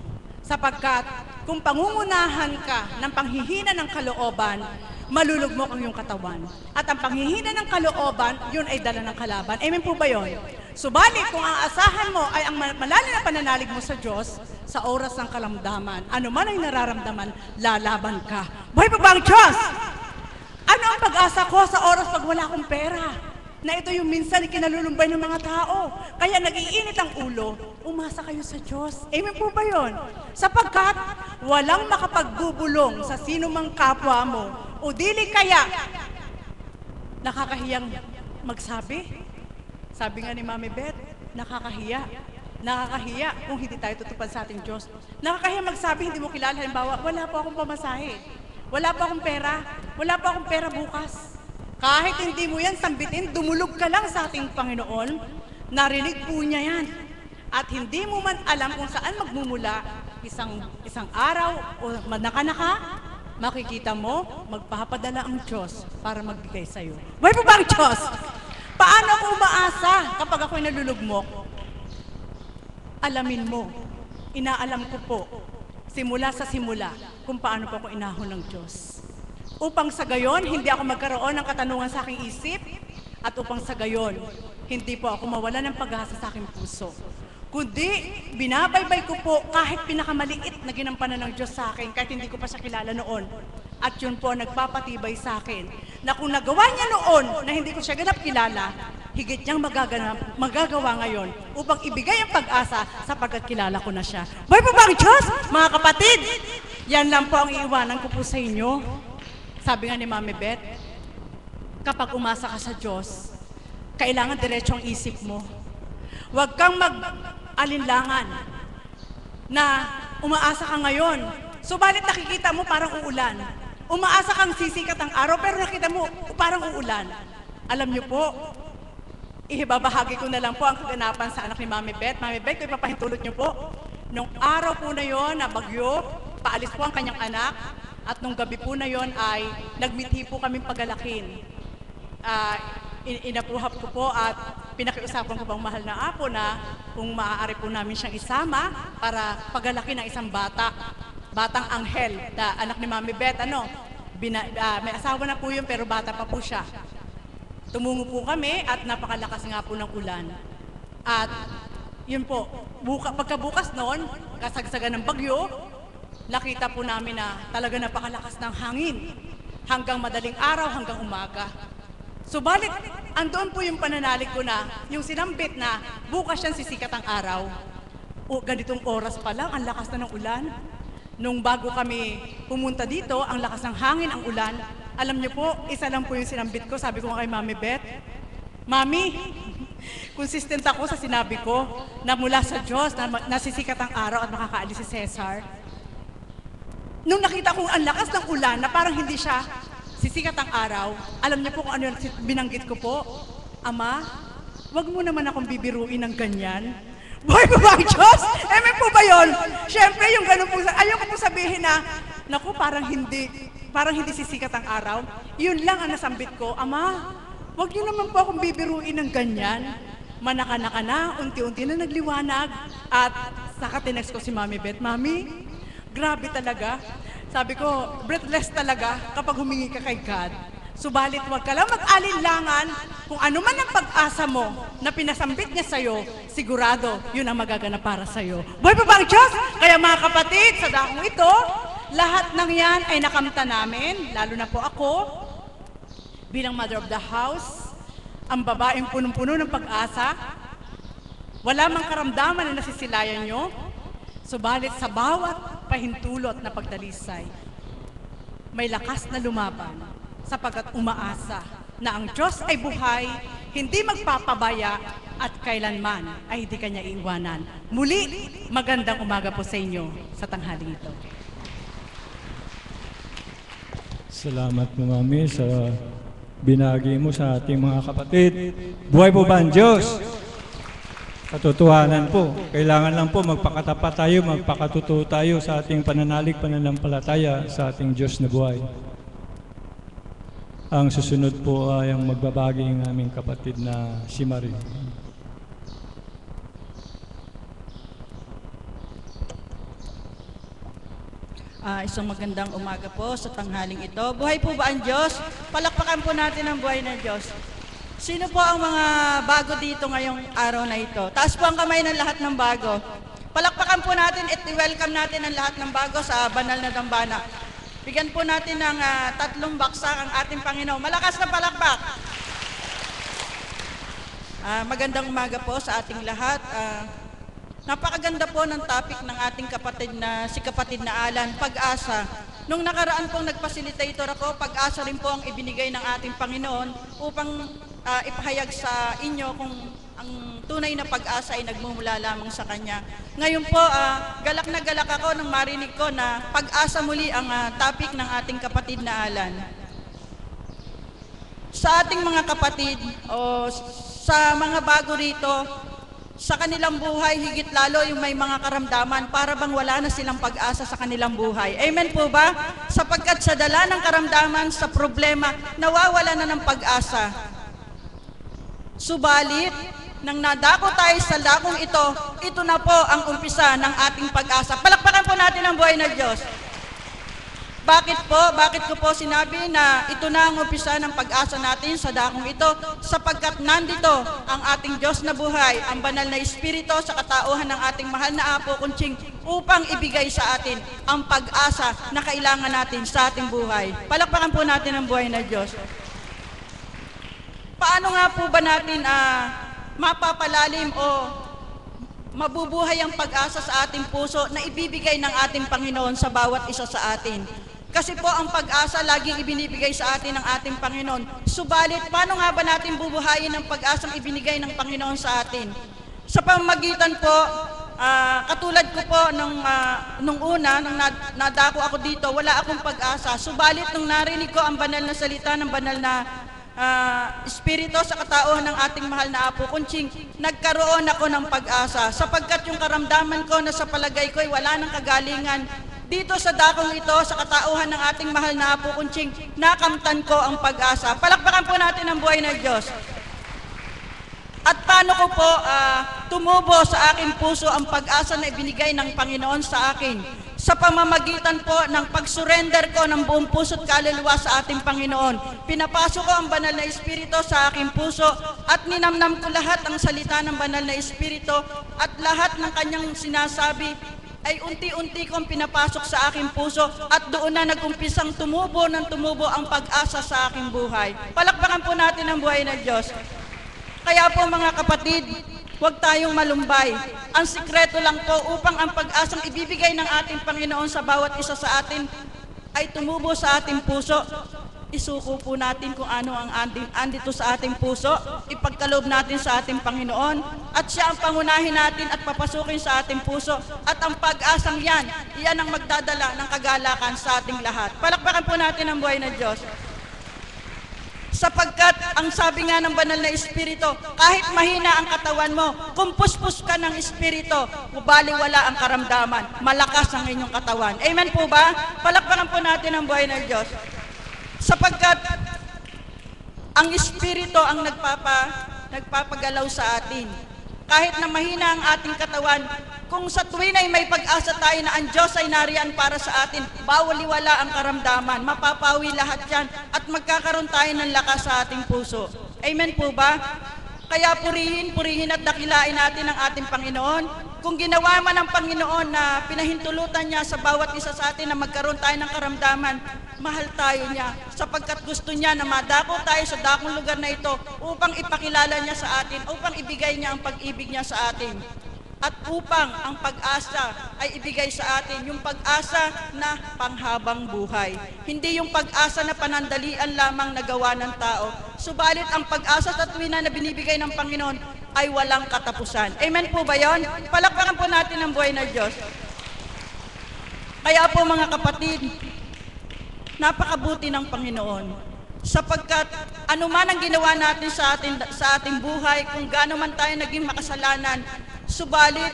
Sapagkat kung pangungunahan ka ng panghihina ng kalooban, malulugmok ang iyong katawan. At ang panghihina ng kalooban, yun ay dala ng kalaban. Amen po ba yun? Subalit kung ang asahan mo ay ang malalim na pananalig mo sa Diyos, sa oras ng kalamdaman, ano man ay nararamdaman, lalaban ka. Buhay pa ba ang Diyos? Ano ang pag-asa ko sa oras pag wala akong pera? na ito yung minsan kinalulumbay ng mga tao. Kaya nag-iinit ang ulo, umasa kayo sa Diyos. Amen po ba yun? Sapagkat walang makapagbubulong sa sino mang kapwa mo, o dili kaya nakakahiyang magsabi. Sabi nga ni Mami Beth, nakakahiya. Nakakahiya kung hindi tayo tutupad sa ating Diyos. Nakakahiya magsabi, hindi mo kilala. Halimbawa, wala po akong pamasahe. Wala pa akong pera. Wala pa akong pera bukas. Kahit hindi mo yan sambitin, dumulog ka lang sa ating Panginoon, narinig po niya yan. At hindi mo man alam kung saan magmumula, isang araw o naka, makikita mo, magpapadala ang Diyos para magbigay sa'yo. Buhay po ba ang Diyos? Paano ako umaasa kapag ako'y nalulugmok? Alamin mo, inaalam ko po, simula sa simula, kung paano po ako inahon ng Diyos. Upang sa gayon, hindi ako magkaroon ng katanungan sa aking isip, at upang sa gayon, hindi po ako mawala ng pag-asa sa aking puso. Kundi, binabaybay ko po kahit pinakamaliit na ginampanan ng Diyos sa akin, kahit hindi ko pa siya kilala noon. At yun po nagpapatibay sa akin, na kung nagawa niya noon na hindi ko siya ganap kilala, higit niyang magagawa ngayon upang ibigay ang pag-asa sapagkat kilala ko na siya. Buhay po ba ang Diyos? Mga kapatid, yan lang po ang iiwanan ko po sa inyo. Sabi nga ni Mami Beth, kapag umasa ka sa Diyos, kailangan diretso ang isip mo. Huwag kang mag-alinlangan na umaasa ka ngayon. Subalit nakikita mo parang uulan. Umaasa kang sisikat ang araw, pero nakita mo parang uulan. Alam niyo po, ihibabahagi ko na lang po ang kaganapan sa anak ni Mami Beth. Mami Beth, ko ipapahintulot niyo po. Nung araw po na yon na bagyo, paalis po ang kanyang anak. At nung gabi po na yon ay nagmithi po kaming pagalakin. Inapuhap ko po at pinakiusapan ko pang mahal na apo na kung maaari po namin siyang isama para pagalaki ng isang batang anghel, na anak ni Mami Beth. May asawa na po yun pero bata pa po siya. Tumungo po kami at napakalakas nga po ng ulan. At yun po, pagkabukas noon, kasagsagan ng bagyo, nakita po namin na talaga napakalakas ng hangin hanggang madaling araw, hanggang umaga. Subalit, andoon po yung pananalig ko na, yung sinambit na bukas yan sisikat ang araw. O ganitong oras pa lang, ang lakas na ng ulan. Nung bago kami pumunta dito, ang lakas ng hangin, ang ulan. Alam niyo po, isa lang po yung sinambit ko. Sabi ko nga kay Mami Beth, Mami, consistent ako sa sinabi ko na mula sa Diyos, na nasisikat ang araw at makakaalis si Cesar. Nung nakita kong ang lakas ng ulan na parang hindi siya sisikat ang araw, alam niyo po kung ano yung binanggit ko po? Ama, wag mo naman akong bibiruin ng ganyan. Buhay po ba ang Diyos? Amen po ba yun? Siyempre, yung ganun po, ayaw ko po sabihin na, naku, parang hindi sisikat ang araw. Yun lang ang nasambit ko, Ama, wag niyo naman po akong bibiruin ng ganyan. Manaka-naka na, unti-unti na nagliwanag. At saka tinext ko si Mami Beth, Mami, grabe talaga. Sabi ko, breathless talaga kapag humingi ka kay God. Subalit huwag ka lang mag-alinlangan kung ano man ang pag-asa mo na pinasambit niya sa'yo, sigurado yun ang magaganap para sa'yo. Buhay pa ba ang Diyos? Kaya mga kapatid, sa dakong ito, lahat ng yan ay nakamta namin, lalo na po ako, bilang mother of the house, ang babaeng punong-puno ng pag-asa, wala mang karamdaman na nasisilayan nyo, subalit sa bawat pahintulot na pagdalisay, may lakas na lumaban sapagkat umaasa na ang Diyos ay buhay, hindi magpapabaya at kailanman ay hindi kanya iiwanan. Muli, magandang umaga po sa inyo sa tanghaling ito. Salamat mo, Mami, sa binagi mo sa ating mga kapatid. Buhay po ba ang Diyos? Katotohanan po. Kailangan lang po magpakatapat tayo, magpakatotoo tayo sa ating pananalig, pananampalataya sa ating Diyos na buhay. Ang susunod po ay ang magbabagi ng aming kapatid na si Marie. Isang magandang umaga po sa tanghaling ito. Buhay po ba ang Diyos? Palakpakan po natin ang buhay ng Diyos. Sino po ang mga bago dito ngayong araw na ito? Taas po ang kamay ng lahat ng bago. Palakpakan po natin at i-welcome natin ang lahat ng bago sa banal na dambana. Bigyan po natin ng 3 baksak ang ating Panginoon. Malakas na palakpak. Magandang umaga po sa ating lahat. Napakaganda po ng topic ng ating kapatid na Alan, pag-asa. Nung nakaraan pong nag-facilitator ako, pag-asa rin po ang ibinigay ng ating Panginoon upang ipahayag sa inyo kung ang tunay na pag-asa ay nagmumula lamang sa Kanya. Ngayon po, galak na galak ako nang marinig ko na pag-asa muli ang topic ng ating kapatid na Alan. Sa ating mga kapatid o sa mga bago rito, sa kanilang buhay, higit lalo yung may mga karamdaman, para bang wala na silang pag-asa sa kanilang buhay. Amen po ba? Sapagkat sa dala ng karamdaman, sa problema, nawawala na ng pag-asa. Subalit, nang nadako tayo sa dakong ito na po ang umpisa ng ating pag-asa. Palakpakan po natin ang buhay ng Diyos. Bakit po? Bakit ko po sinabi na ito na ang umpisa ng pag-asa natin sa dakong ito? Sapagkat nandito ang ating Diyos na buhay, ang banal na Espiritu sa katauhan ng ating mahal na Apo Kunching upang ibigay sa atin ang pag-asa na kailangan natin sa ating buhay. Palakpakan po natin ang buhay na Diyos. Paano nga po ba natin mapapalalim o mabubuhay ang pag-asa sa ating puso na ibibigay ng ating Panginoon sa bawat isa sa atin? Kasi po ang pag-asa laging ibinibigay sa atin ng ating Panginoon. Subalit, paano nga ba natin bubuhayin ang pag-asang ibinigay ng Panginoon sa atin? Sa pamamagitan po, katulad ko po nung una, nung nadako ako dito, wala akong pag-asa. Subalit, nung narinig ko ang banal na salita ng banal na Espiritu sa katauhan ng ating mahal na Apo Kunching, nagkaroon ako ng pag-asa. Sapagkat yung karamdaman ko na sa palagay ko ay wala ng kagalingan, dito sa dakong ito, sa katauhan ng ating mahal na Apo Kunching, nakamtan ko ang pag-asa. Palakpakan po natin ang buhay ng Diyos. At paano ko po tumubo sa aking puso ang pag-asa na ibinigay ng Panginoon sa akin? Sa pamamagitan po ng pag-surrender ko ng buong puso't kaluluwa sa ating Panginoon. Pinapasok ko ang banal na Espiritu sa aking puso at ninamnam ko lahat ang salita ng banal na Espiritu at lahat ng kanyang sinasabi ay unti-unti kong pinapasok sa aking puso at doon na nag-umpisang tumubo ang pag-asa sa aking buhay. Palakpakan po natin ang buhay ng Diyos. Kaya po mga kapatid, huwag tayong malumbay. Ang sikreto lang po upang ang pag-asang ibibigay ng ating Panginoon sa bawat isa sa atin ay tumubo sa ating puso. Isuko po natin kung ano ang andito sa ating puso, ipagkaloob natin sa ating Panginoon, at siya ang pangunahin natin at papasukin sa ating puso. At ang pag-asang iyan ang magdadala ng kagalakan sa ating lahat. Palakpakan po natin ang buhay ng Diyos. Sapagkat ang sabi nga ng banal na Espiritu, kahit mahina ang katawan mo, kung puspos ka ng Espiritu, baliwala ang karamdaman, malakas ang inyong katawan. Amen po ba? Palakpakan po natin ang buhay ng Diyos. Sapagkat ang Espiritu ang nagpapagalaw sa atin. Kahit na mahina ang ating katawan, kung sa tuwin ay may pag-asa tayo na ang Diyos ay nariyan para sa atin, bawaliwala ang karamdaman, mapapawi lahat yan, at magkakaroon tayo ng lakas sa ating puso. Amen po ba? Kaya purihin at dakilain natin ang ating Panginoon. Kung ginawa man ng Panginoon na pinahintulutan niya sa bawat isa sa atin na magkaroon tayo ng karamdaman, mahal tayo niya sapagkat gusto niya na madako tayo sa dakong lugar na ito upang ipakilala niya sa atin, upang ibigay niya ang pag-ibig niya sa atin. At upang ang pag-asa ay ibigay sa atin, yung pag-asa na panghabang buhay. Hindi yung pag-asa na panandalian lamang na gawa ng tao. Subalit ang pag-asa sa tuwina na binibigay ng Panginoon ay walang katapusan. Amen po ba yun? Palakpakan po natin ang buhay ng Diyos. Kaya po mga kapatid, napakabuti ng Panginoon. Sapagkat anuman ang ginawa natin sa ating buhay, kung gaano man tayo naging makasalanan, subalit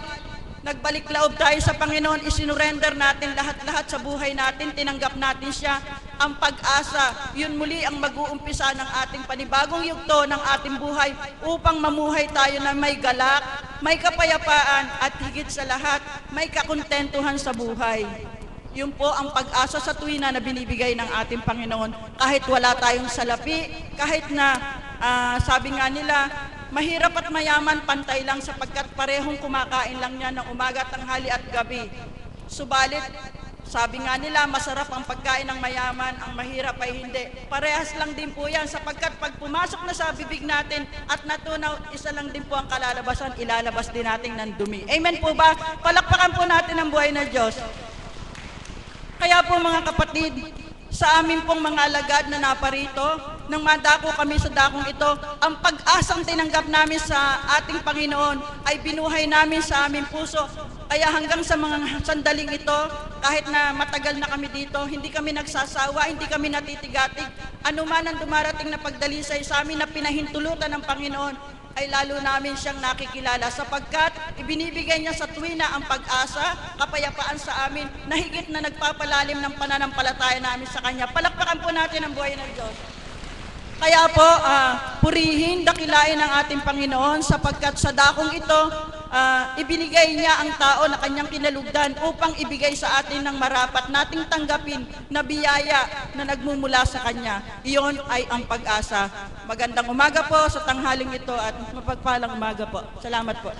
nagbalik laob tayo sa Panginoon, isinurrender natin lahat-lahat sa buhay natin, tinanggap natin siya, ang pag-asa, yun muli ang mag-uumpisa ng ating panibagong yugto ng ating buhay upang mamuhay tayo na may galak, may kapayapaan at higit sa lahat, may kakontentuhan sa buhay. Yun po ang pag-asa sa tuwina na binibigay ng ating Panginoon. Kahit wala tayong salapi, kahit na sabi nga nila, mahirap at mayaman, pantay lang sapagkat parehong kumakain lang niya ng umaga, tanghali at gabi. Subalit, Sabi nga nila, masarap ang pagkain ng mayaman, ang mahirap ay hindi. Parehas lang din po yan, sapagkat pag pumasok na sa bibig natin at natunaw, isa lang din po ang kalalabasan, ilalabas din natin ng dumi. Amen po ba? Palakpakan po natin ang buhay ng Diyos. Kaya po mga kapatid, sa amin pong mga alagad na naparito, nang madako kami sa dakong ito, ang pag-asang tinanggap namin sa ating Panginoon ay binuhay namin sa aming puso. Kaya hanggang sa mga sandaling ito, kahit na matagal na kami dito, hindi kami nagsasawa, hindi kami natitigatig. Ano man ang dumarating na pagdalisay sa amin na pinahintulutan ng Panginoon, ay lalo namin siyang nakikilala sapagkat ibinibigay niya sa tuwina ang pag-asa, kapayapaan sa amin na higit na nagpapalalim ng pananampalataya namin sa Kanya. Palakpakan po natin ang buhay ng Diyos. Kaya po, purihin, dakilain ang ating Panginoon sapagkat sa dakong ito, ibinigay niya ang tao na kanyang kinalugdan upang ibigay sa atin ng marapat nating tanggapin na biyaya na nagmumula sa Kanya. Iyon ay ang pag-asa. Magandang umaga po sa tanghaling ito at mapagpalang umaga po. Salamat po.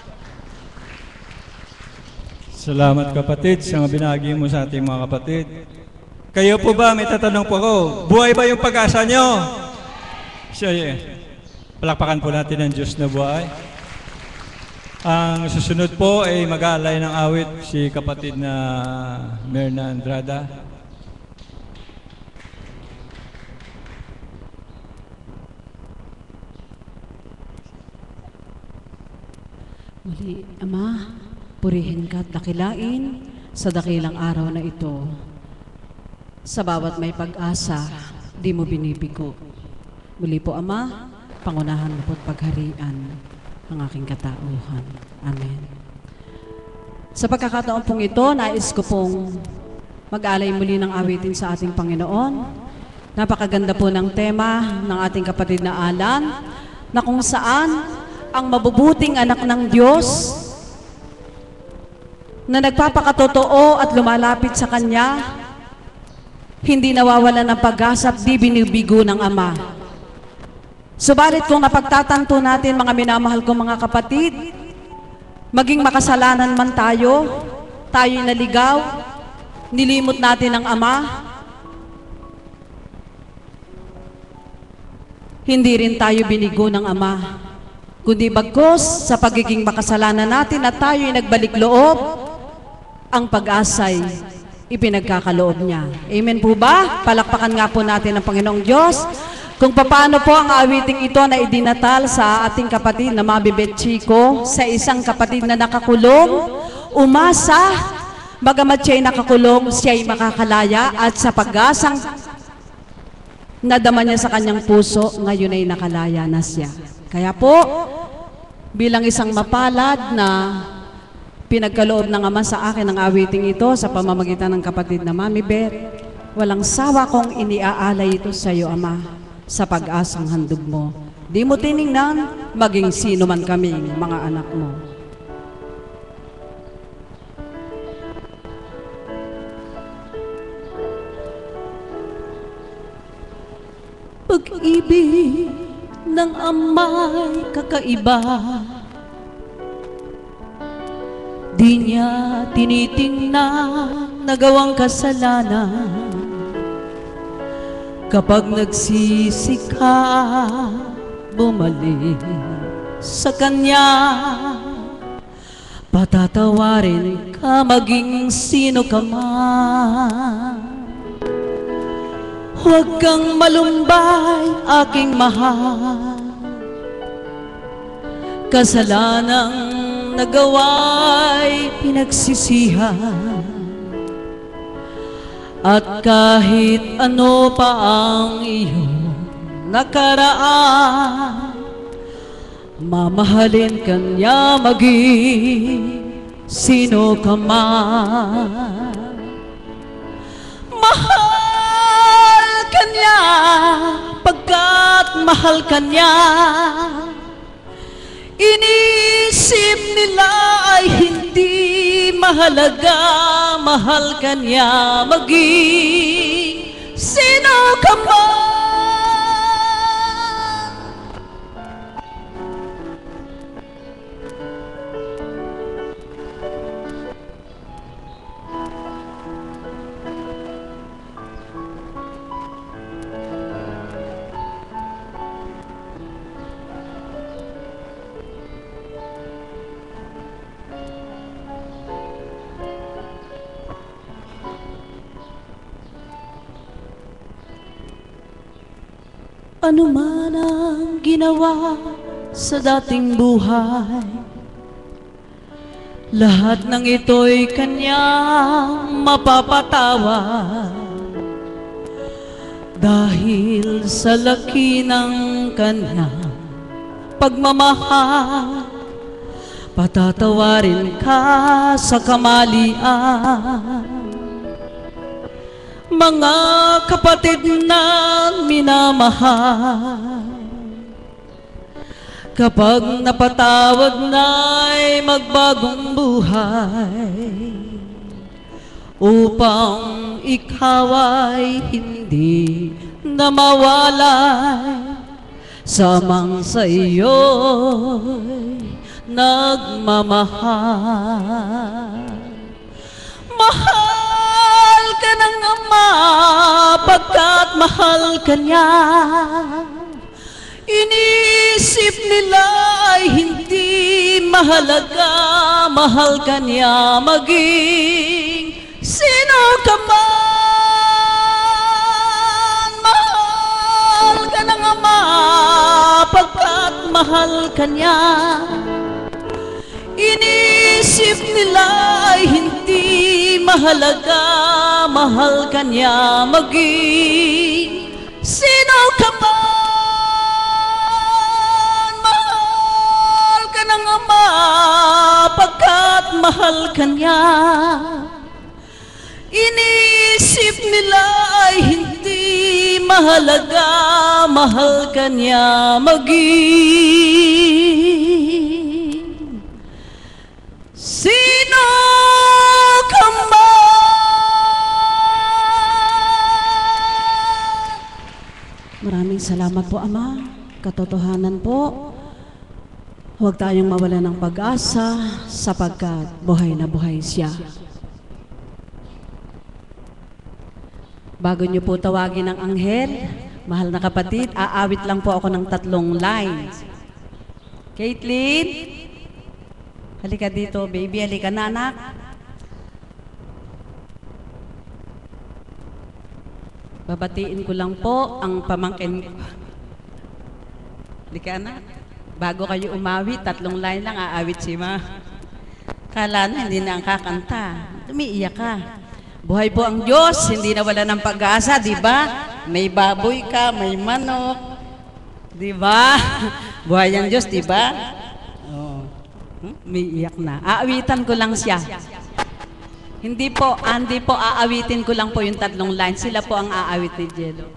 Salamat kapatid sa mga binahagi mo sa ating mga kapatid. Kayo po ba, may tatanong po ako, buhay ba yung pag-asa nyo? Palakpakan po natin ang Diyos na buhay. Ang susunod po ay mag-aalay ng awit si kapatid na Merna Andrada. Muli, Ama, purihin ka at dakilain sa dakilang araw na ito. Sa bawat may pag-asa, di mo binibigo. Muli po, Ama, pangunahan mo po't pagharian ang aking katauhan. Amen. Sa pagkakataon pong ito, nais ko pong mag-alay muli ng awitin sa ating Panginoon. Napakaganda po ng tema ng ating kapatid na Alan, na kung saan ang mabubuting anak ng Diyos na nagpapakatotoo at lumalapit sa Kanya, hindi nawawalan ng pag-asa at di binibigo ng Ama. Subalit kung napagtatanto natin, mga minamahal kong mga kapatid, maging makasalanan man tayo, tayo'y naligaw, nilimot natin ang Ama, hindi rin tayo binigo ng Ama, kundi bagkus sa pagiging makasalanan natin at tayo'y nagbalik loob, ang pag-asa'y ipinagkakaloob niya. Amen po ba? Palakpakan nga po natin ang Panginoong Diyos. Kung paano po ang awiting ito na idinatal sa ating kapatid na Mabibet Chico, sa isang kapatid na nakakulong, umasa, bagamat siya'y nakakulong, siya'y makakalaya, at sa pag-asang nadama niya sa kanyang puso, ngayon ay nakalaya na siya. Kaya po, bilang isang mapalad na pinagkaloob ng Ama sa akin ang awiting ito sa pamamagitan ng kapatid na Mami Beth, walang sawa kong iniaalay ito sa iyo, Ama, sa pag-asang handog mo. Di mo tiningnan, maging sino man kaming mga anak mo. Pag-ibig ng Ama'y kakaiba, di niya tinitingnan nagawang kasalanan. Kapag nagsisi ka, bumalik sa Kanya, patatawarin ka maging sino ka man. Huwag kang malumbay, aking mahal, kasalanang nagawa'y pinagsisihan. At kahit ano pa ang iyong nakaraan, mamahalin ka niya maging sino ka man. Mahal ka niya pagkat mahal ka niya. Inisip nila ay hindi mahalaga, mahal ka niya maging sino ka man. Ano man ang ginawa sa dating buhay, lahat ng ito'y kanyang mapapatawa. Dahil sa laki ng kanyang pagmamahal, patatawarin ka sa kamalian. Mga kapatid na minamahal, kapag napatawad na'y magbagong buhay, upang ikaw ay hindi na mawalay, samang sa iyo'y nagmamahal. Mahal ka ng Ama pagkat mahal ka niya. Inisip nila ay hindi mahalaga, mahal ka niya maging sino ka man. Mahal ka ng Ama pagkat mahal ka niya. Inisip nila ay hindi mahalaga, mahal ka niya maging sino ka man. Mahal ka ng Ama pagkat mahal ka niya. Inisip nila ay hindi mahalaga, mahal ka niya maging sino ka man. Maraming salamat po, Ama. Katotohanan po, huwag tayong mawala ng pag-asa sapagkat buhay na buhay siya. Bago niyo po tawagin ang anghel, mahal na kapatid, aawit lang po ako ng 3 lines. Caitlin, halika dito, baby. Halika na, anak. Babatiin ko lang po ang pamangkin ko. Halika, anak. Bago kayo umawi, 3 line lang aawit si Ma. Kala na hindi na ang kakanta. Umiiyak ka. Buhay po ang Diyos, hindi nawala ng pag-asa, di ba? May baboy ka, may manok. Di ba? Buhay ang Diyos, di ba? Umiiyak na. Aawitan ko lang siya. Hindi po, aawitin ko lang po yung 3 lines. Sila po ang aawit ni Jello.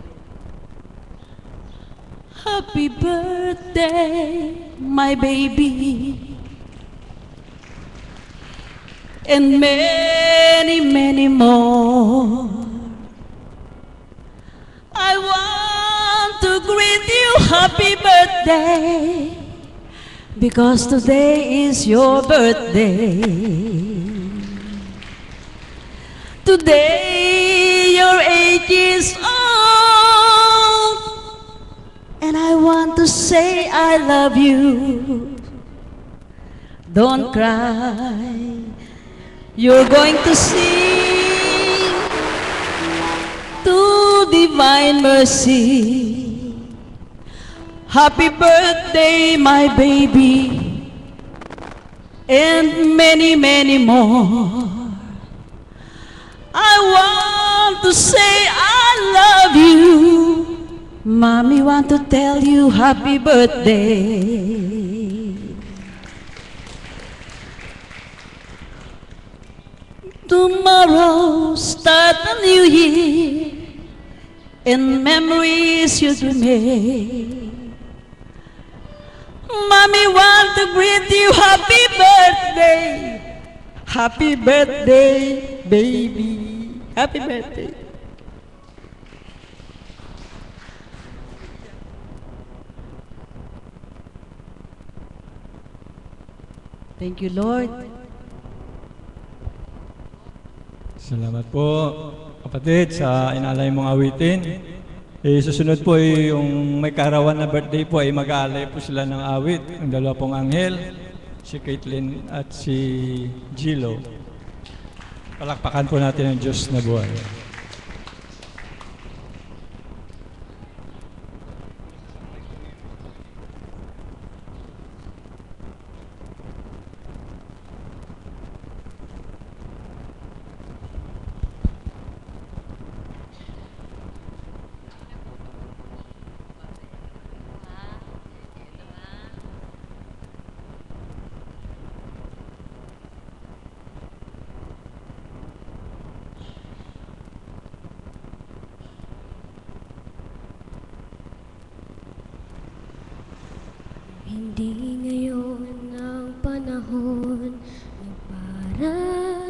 Happy birthday, my baby. And many, many more. I want to greet you happy birthday, because today is your birthday. Today your 8 years old, and I want to say I love you. Don't cry, you're going to sing to divine mercy. Happy birthday, my baby, and many, many more. I want to say I love you. Mommy want to tell you happy birthday. Tomorrow start a new year, and memories you remain. Mommy want to greet you happy birthday. Happy birthday, baby. Happy birthday. Thank you, Lord. Salamat po, kapatid, sa inalay mong awitin. Susunod po yung may karawan na birthday po ay mag-aalay po sila ng awit. Ang 2 pong anghel, si Caitlin at si Gilo. Palakpakan po natin ang Diyos na buhay. Hindi ngayon ang panahon na para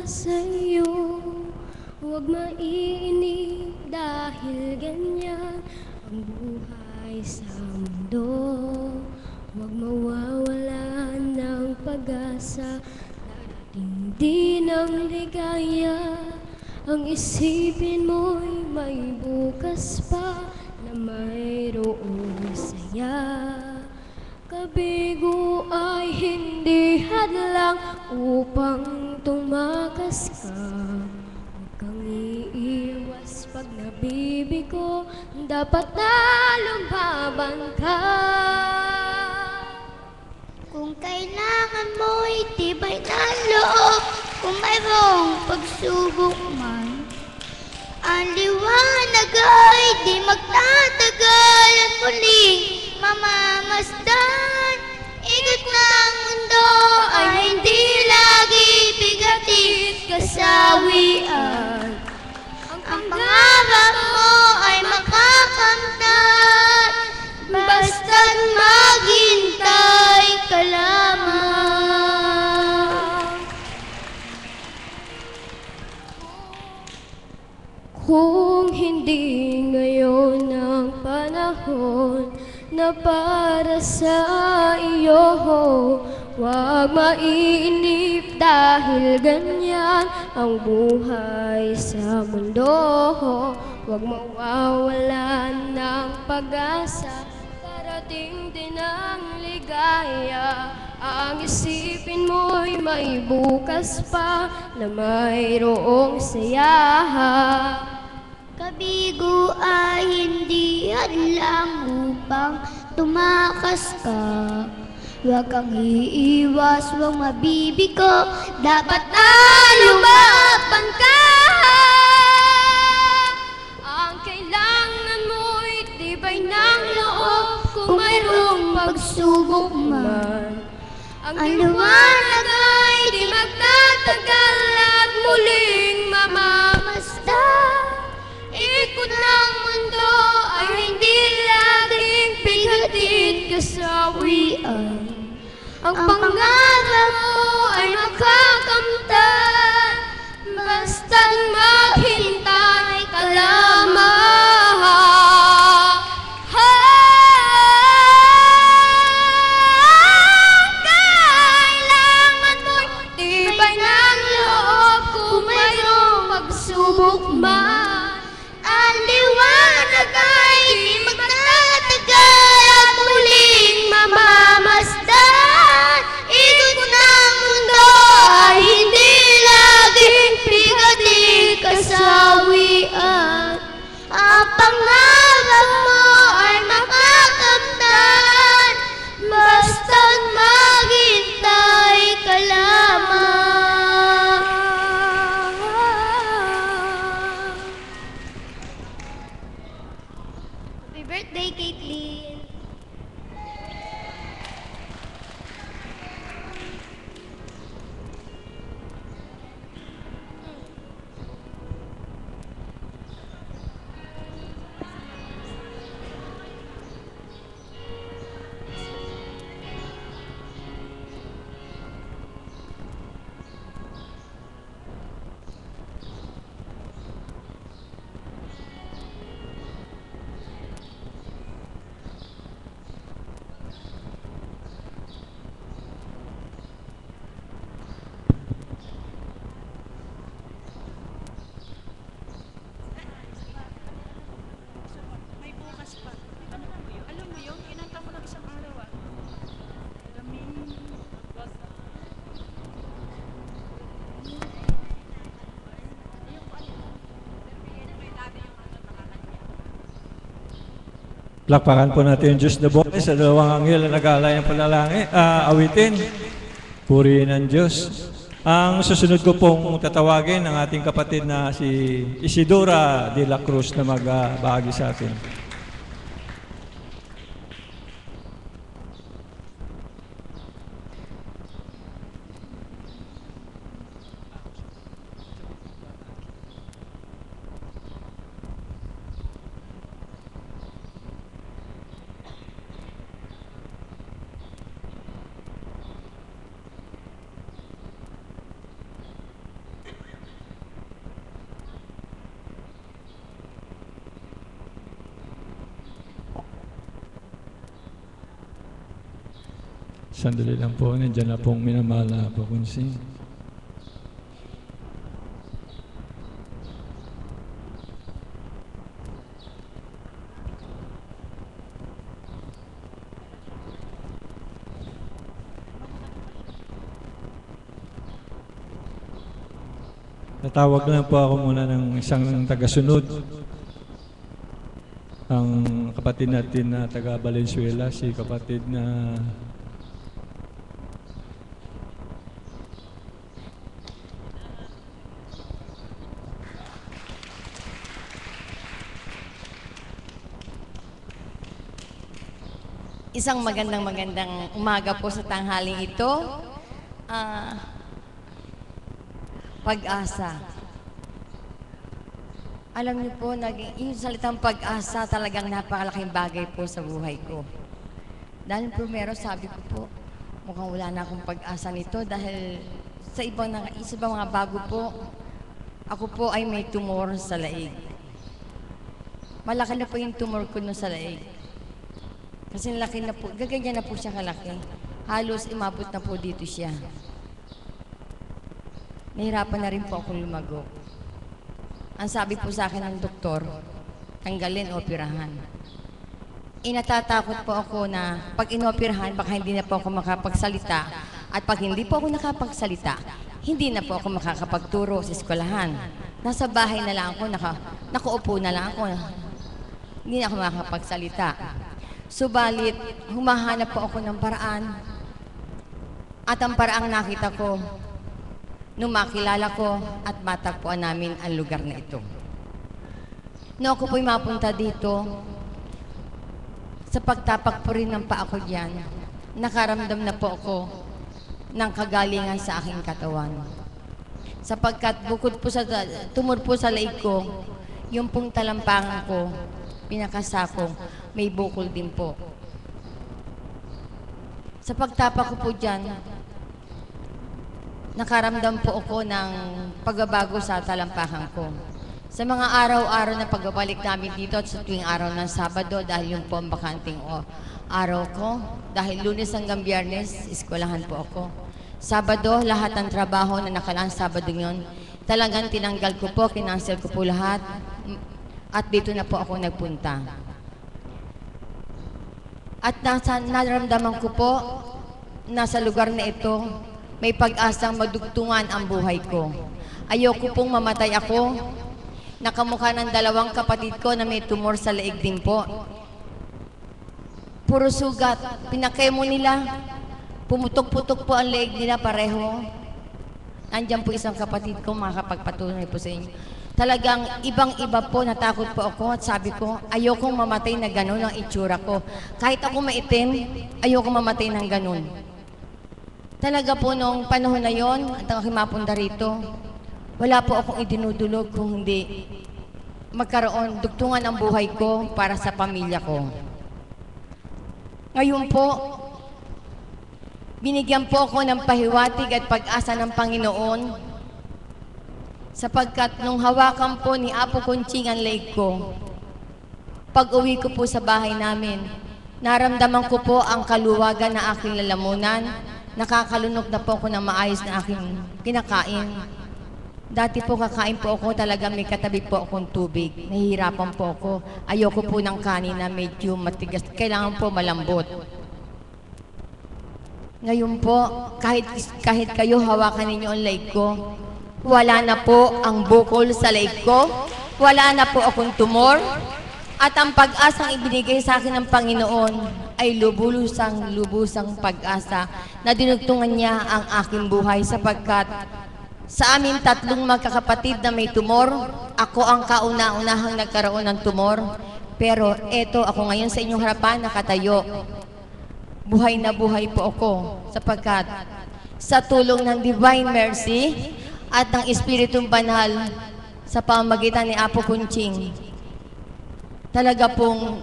sa'yo. Huwag maiinip dahil ganyan ang buhay sa mundo. Huwag mawawalan ng pag-asa, darating din ang ligaya. Ang isipin mo'y may bukas pa na mayroong saya. Kabigo ay hindi hadlang upang tumakas ka. Huwag kang iiwas pag nabibigo, dapat na lumaban ka. Kung kailangan mo'y tibay ng loob, kung mayroong pagsubok man, ang liwanag ay di magtatagal at muling mamamasdan. Ikot ng mundo ay hindi lagi bigatin kasawian. Ang pangarap mo ay makakamtan, basta't maghintay ka lamang. Kung hindi ngayon ang panahon na para sa iyo, huwag maiinip dahil ganyan ang buhay sa mundo. Huwag mawawalan ng pag-asa, darating din ang ligaya. Ang isipin mo'y may bukas pa na mayroong saya. Kabigo ay hindi hadlang upang tumakas ka. Huwag kang iiwas, huwag mabibigo, dapat na lumaban ka. Ang kailangan mo'y tibay ng loob, kung mayroong pagsubok man. Ang liwanag ay di magtatagal at muling mamamasdan. Ikot ng mundo ay hindi laging bigatin kasawian. Ang pangarap mo ay makakamtan, basta't maghintay ka lamang. Kailangan mo'y tibay ng loob, kung mayroong pagsubok man. Ang liwanag ay di magtatagal at muling mamamasdan. Ikot ng mundo ay hindi laging bigatin kasawian. Ang pangarap mo ay makakamtan, basta't maghintay ka lamang. Happy birthday, Caitlin! May bukas pa. Alam mo yun, kinanta mo lang isang araw ah. Daming Lakpakan po natin yung Diyos na buhay sa dalawang anghel na nag-aalay ng panalangin, awitin. Purihin ang Diyos. Ang susunod ko pong tatawagin ang ating kapatid na si Isidora de la Cruz na magbahagi sa atin. Sandali lang po, nandiyan na pong minamahal na Apo Kunsing. Natawag lang po ako muna ng isang tagasunod. Ang kapatid natin na taga Valenzuela, si kapatid na Isang magandang umaga po sa tanghaling ito. Pag-asa. Alam niyo po, yung salitang pag-asa talagang napakalaking bagay po sa buhay ko. Dahil primero sabi ko po, mukhang wala na akong pag-asa nito dahil sa ibang mga bago po, ako po ay may tumor sa leeg. Malaki na po yung tumor ko nun sa leeg. Kasi laki na po, gaganyan na po siya kalaki. Halos imabot na po dito siya. Nahirapan na rin po ako lumago. Ang sabi po sa akin ng doktor, tanggalin o operahan. Inatatakot po ako na pag inoperahan, baka hindi na po ako makapagsalita. At pag hindi po ako nakapagsalita, hindi na po ako makakapagturo sa eskwelahan. Nasa bahay na lang ako, nakaupo na lang ako. Hindi na ako makakapagsalita. Subalit, humahanap po ako ng paraan. At ang paraang nakita ko, nung makilala ko at matagpuan namin ang lugar na ito. Noong ako po'y mapunta dito, sa pagtapak po rin ng paa ko diyan, nakaramdam na po ako ng kagalingan sa aking katawan. Sapagkat bukod po sa tumor po sa leeg ko, yung pong talampangan ko, pinakasako, may bukol din po. Sa pagtapak ko po dyan, nakaramdam po ako ng pagbabago sa talampakan ko. Sa mga araw-araw na pagbabalik namin dito at sa tuwing araw ng Sabado, dahil yung po ang bakanting araw ko, dahil Lunes hanggang Biyernes, eskwelahan po ako. Sabado, lahat ng trabaho na nakalaang Sabado yun, talagang tinanggal ko po, kinansel ko po lahat, at dito na po ako nagpunta. At naramdaman ko po, nasa lugar na ito, may pag-asang madugtungan ang buhay ko. Ayoko pong mamatay ako. Nakamukha ng dalawang kapatid ko na may tumor sa leeg din po. Puro sugat. Pinakemo nila. Pumutok-putok po ang leeg nila pareho. Nandiyan po isang kapatid ko, makakapagpatunay po sa inyo. Talagang ibang-iba po, natakot po ako at sabi ko, ayokong mamatay na ganun ang itsura ko. Kahit ako maitim, ayokong mamatay ng ganun. Talaga po nung panahon na yon, at ang aking mapunta rito, wala po akong idinudulog kung hindi magkaroon, dugtungan ang buhay ko para sa pamilya ko. Ngayon po, binigyan po ako ng pahiwatig at pag-asa ng Panginoon sapagkat nung hawakan po ni Apo Kunsing ang leeg ko, pag-uwi ko po sa bahay namin, naramdaman ko po ang kaluwagan na aking lalamunan. Nakakalunok na po ako ng maayos na aking kinakain. Dati po kakain po ako, talaga may katabi po akong tubig. Nahihirapan po ako. Ayoko po ng kanin na medyo matigas. Kailangan po malambot. Ngayon po, kahit kayo hawakan ninyo ang leeg ko, wala na po ang bukol sa leeg ko. Wala na po akong tumor. At ang pag-asang ibinigay sa akin ng Panginoon ay lubusang pag-asa na dinugtungan niya ang aking buhay sapagkat sa amin tatlong magkakapatid na may tumor, ako ang kauna-unahang nagkaroon ng tumor. Pero eto, ako ngayon sa inyong harapan nakatayo. Buhay na buhay po ako sapagkat sa tulong ng Divine Mercy at ng Espiritong Banal sa pamamagitan ni Apo Kunsing, talaga pong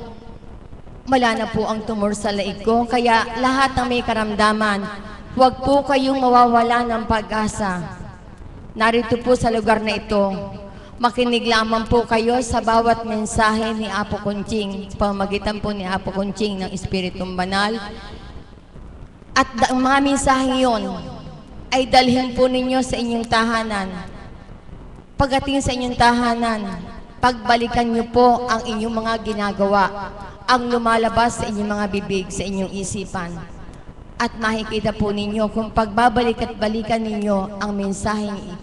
wala na po ang tumor sa leeg ko. Kaya lahat ng may karamdaman, huwag po kayong mawawala ng pag-asa. Narito po sa lugar na ito, makinig lamang po kayo sa bawat mensahe ni Apo Kunsing, sa pamamagitan po ni Apo Kunsing ng Espiritong Banal. At ang mga mensahe yon ay dalhin po ninyo sa inyong tahanan. Pagdating sa inyong tahanan, pagbalikan niyo po ang inyong mga ginagawa, ang lumalabas sa inyong mga bibig, sa inyong isipan. At makikita po ninyo kung pagbabalik at balikan ninyo ang mensaheng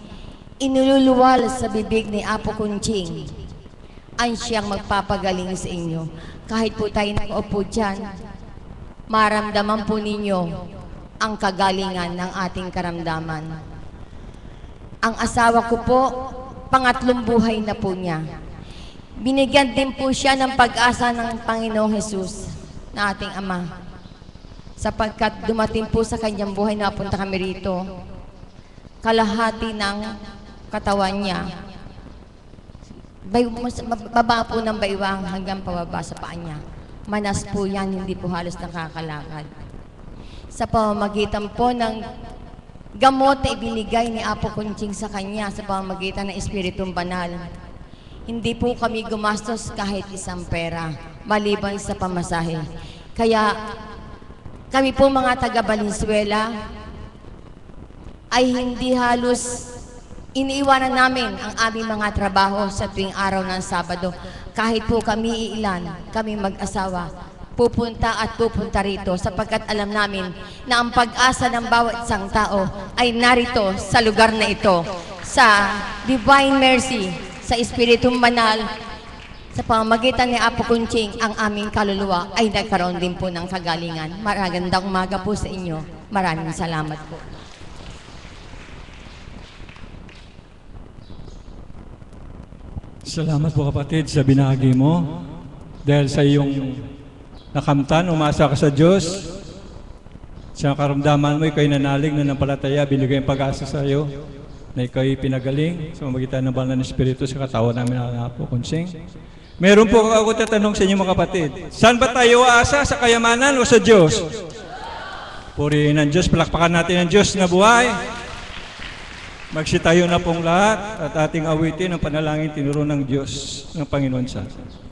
inululuwal sa bibig ni Apo Kunching, ang siyang magpapagaling sa inyo. Kahit po tayo nakaupo dyan, maramdaman po ninyo ang kagalingan ng ating karamdaman. Ang asawa ko po, pangatlong buhay na po niya. Binigyan din po siya ng pag-asa ng Panginoong Hesus na ating Ama. Sapagkat dumating po sa kanyang buhay na punta kami rito, kalahati ng katawan niya, baba po ng baywang hanggang pababa sa paa niya. Manas po yan, hindi po halos nakakalakad. Sa pamamagitan po ng gamot na ibinigay ni Apo Kunching sa kanya sa pamamagitan ng Espiritong Banal, hindi po kami gumastos kahit isang pera, maliban sa pamasahe. Kaya kami po mga taga Valenzuela ay hindi halos iniiwanan namin ang aming mga trabaho sa tuwing araw ng Sabado. Kahit po kami ilan, kami mag-asawa, pupunta at pupunta rito sapagkat alam namin na ang pag-asa ng bawat isang tao ay narito sa lugar na ito, sa Divine Mercy, sa Espiritong Banal. Sa pamamagitan ni Apo Kunching, ang aming kaluluwa ay nagkaroon din po ng kagalingan. Magandang umaga po sa inyo. Maraming salamat po. Salamat po kapatid sa binahagi mo. Dahil sa iyong nakamtan, umasa ka sa Diyos. Sa karamdaman mo, ikaw'y nanalig na nampalataya, binigay ang pag-asa sa iyo, na ikaw'y pinagaling sa pamamagitan ng banal na Espiritu sa katawan namin na Apo Kunching. Meron po ako tatanong sa inyo mga kapatid. Saan ba tayo aasa? Sa kayamanan o sa Diyos? Purihin ang Diyos. Palakpakan natin ang Diyos na buhay. Magsitayo na pong lahat at ating awitin ang panalangin tinuro ng Diyos ng Panginoon sa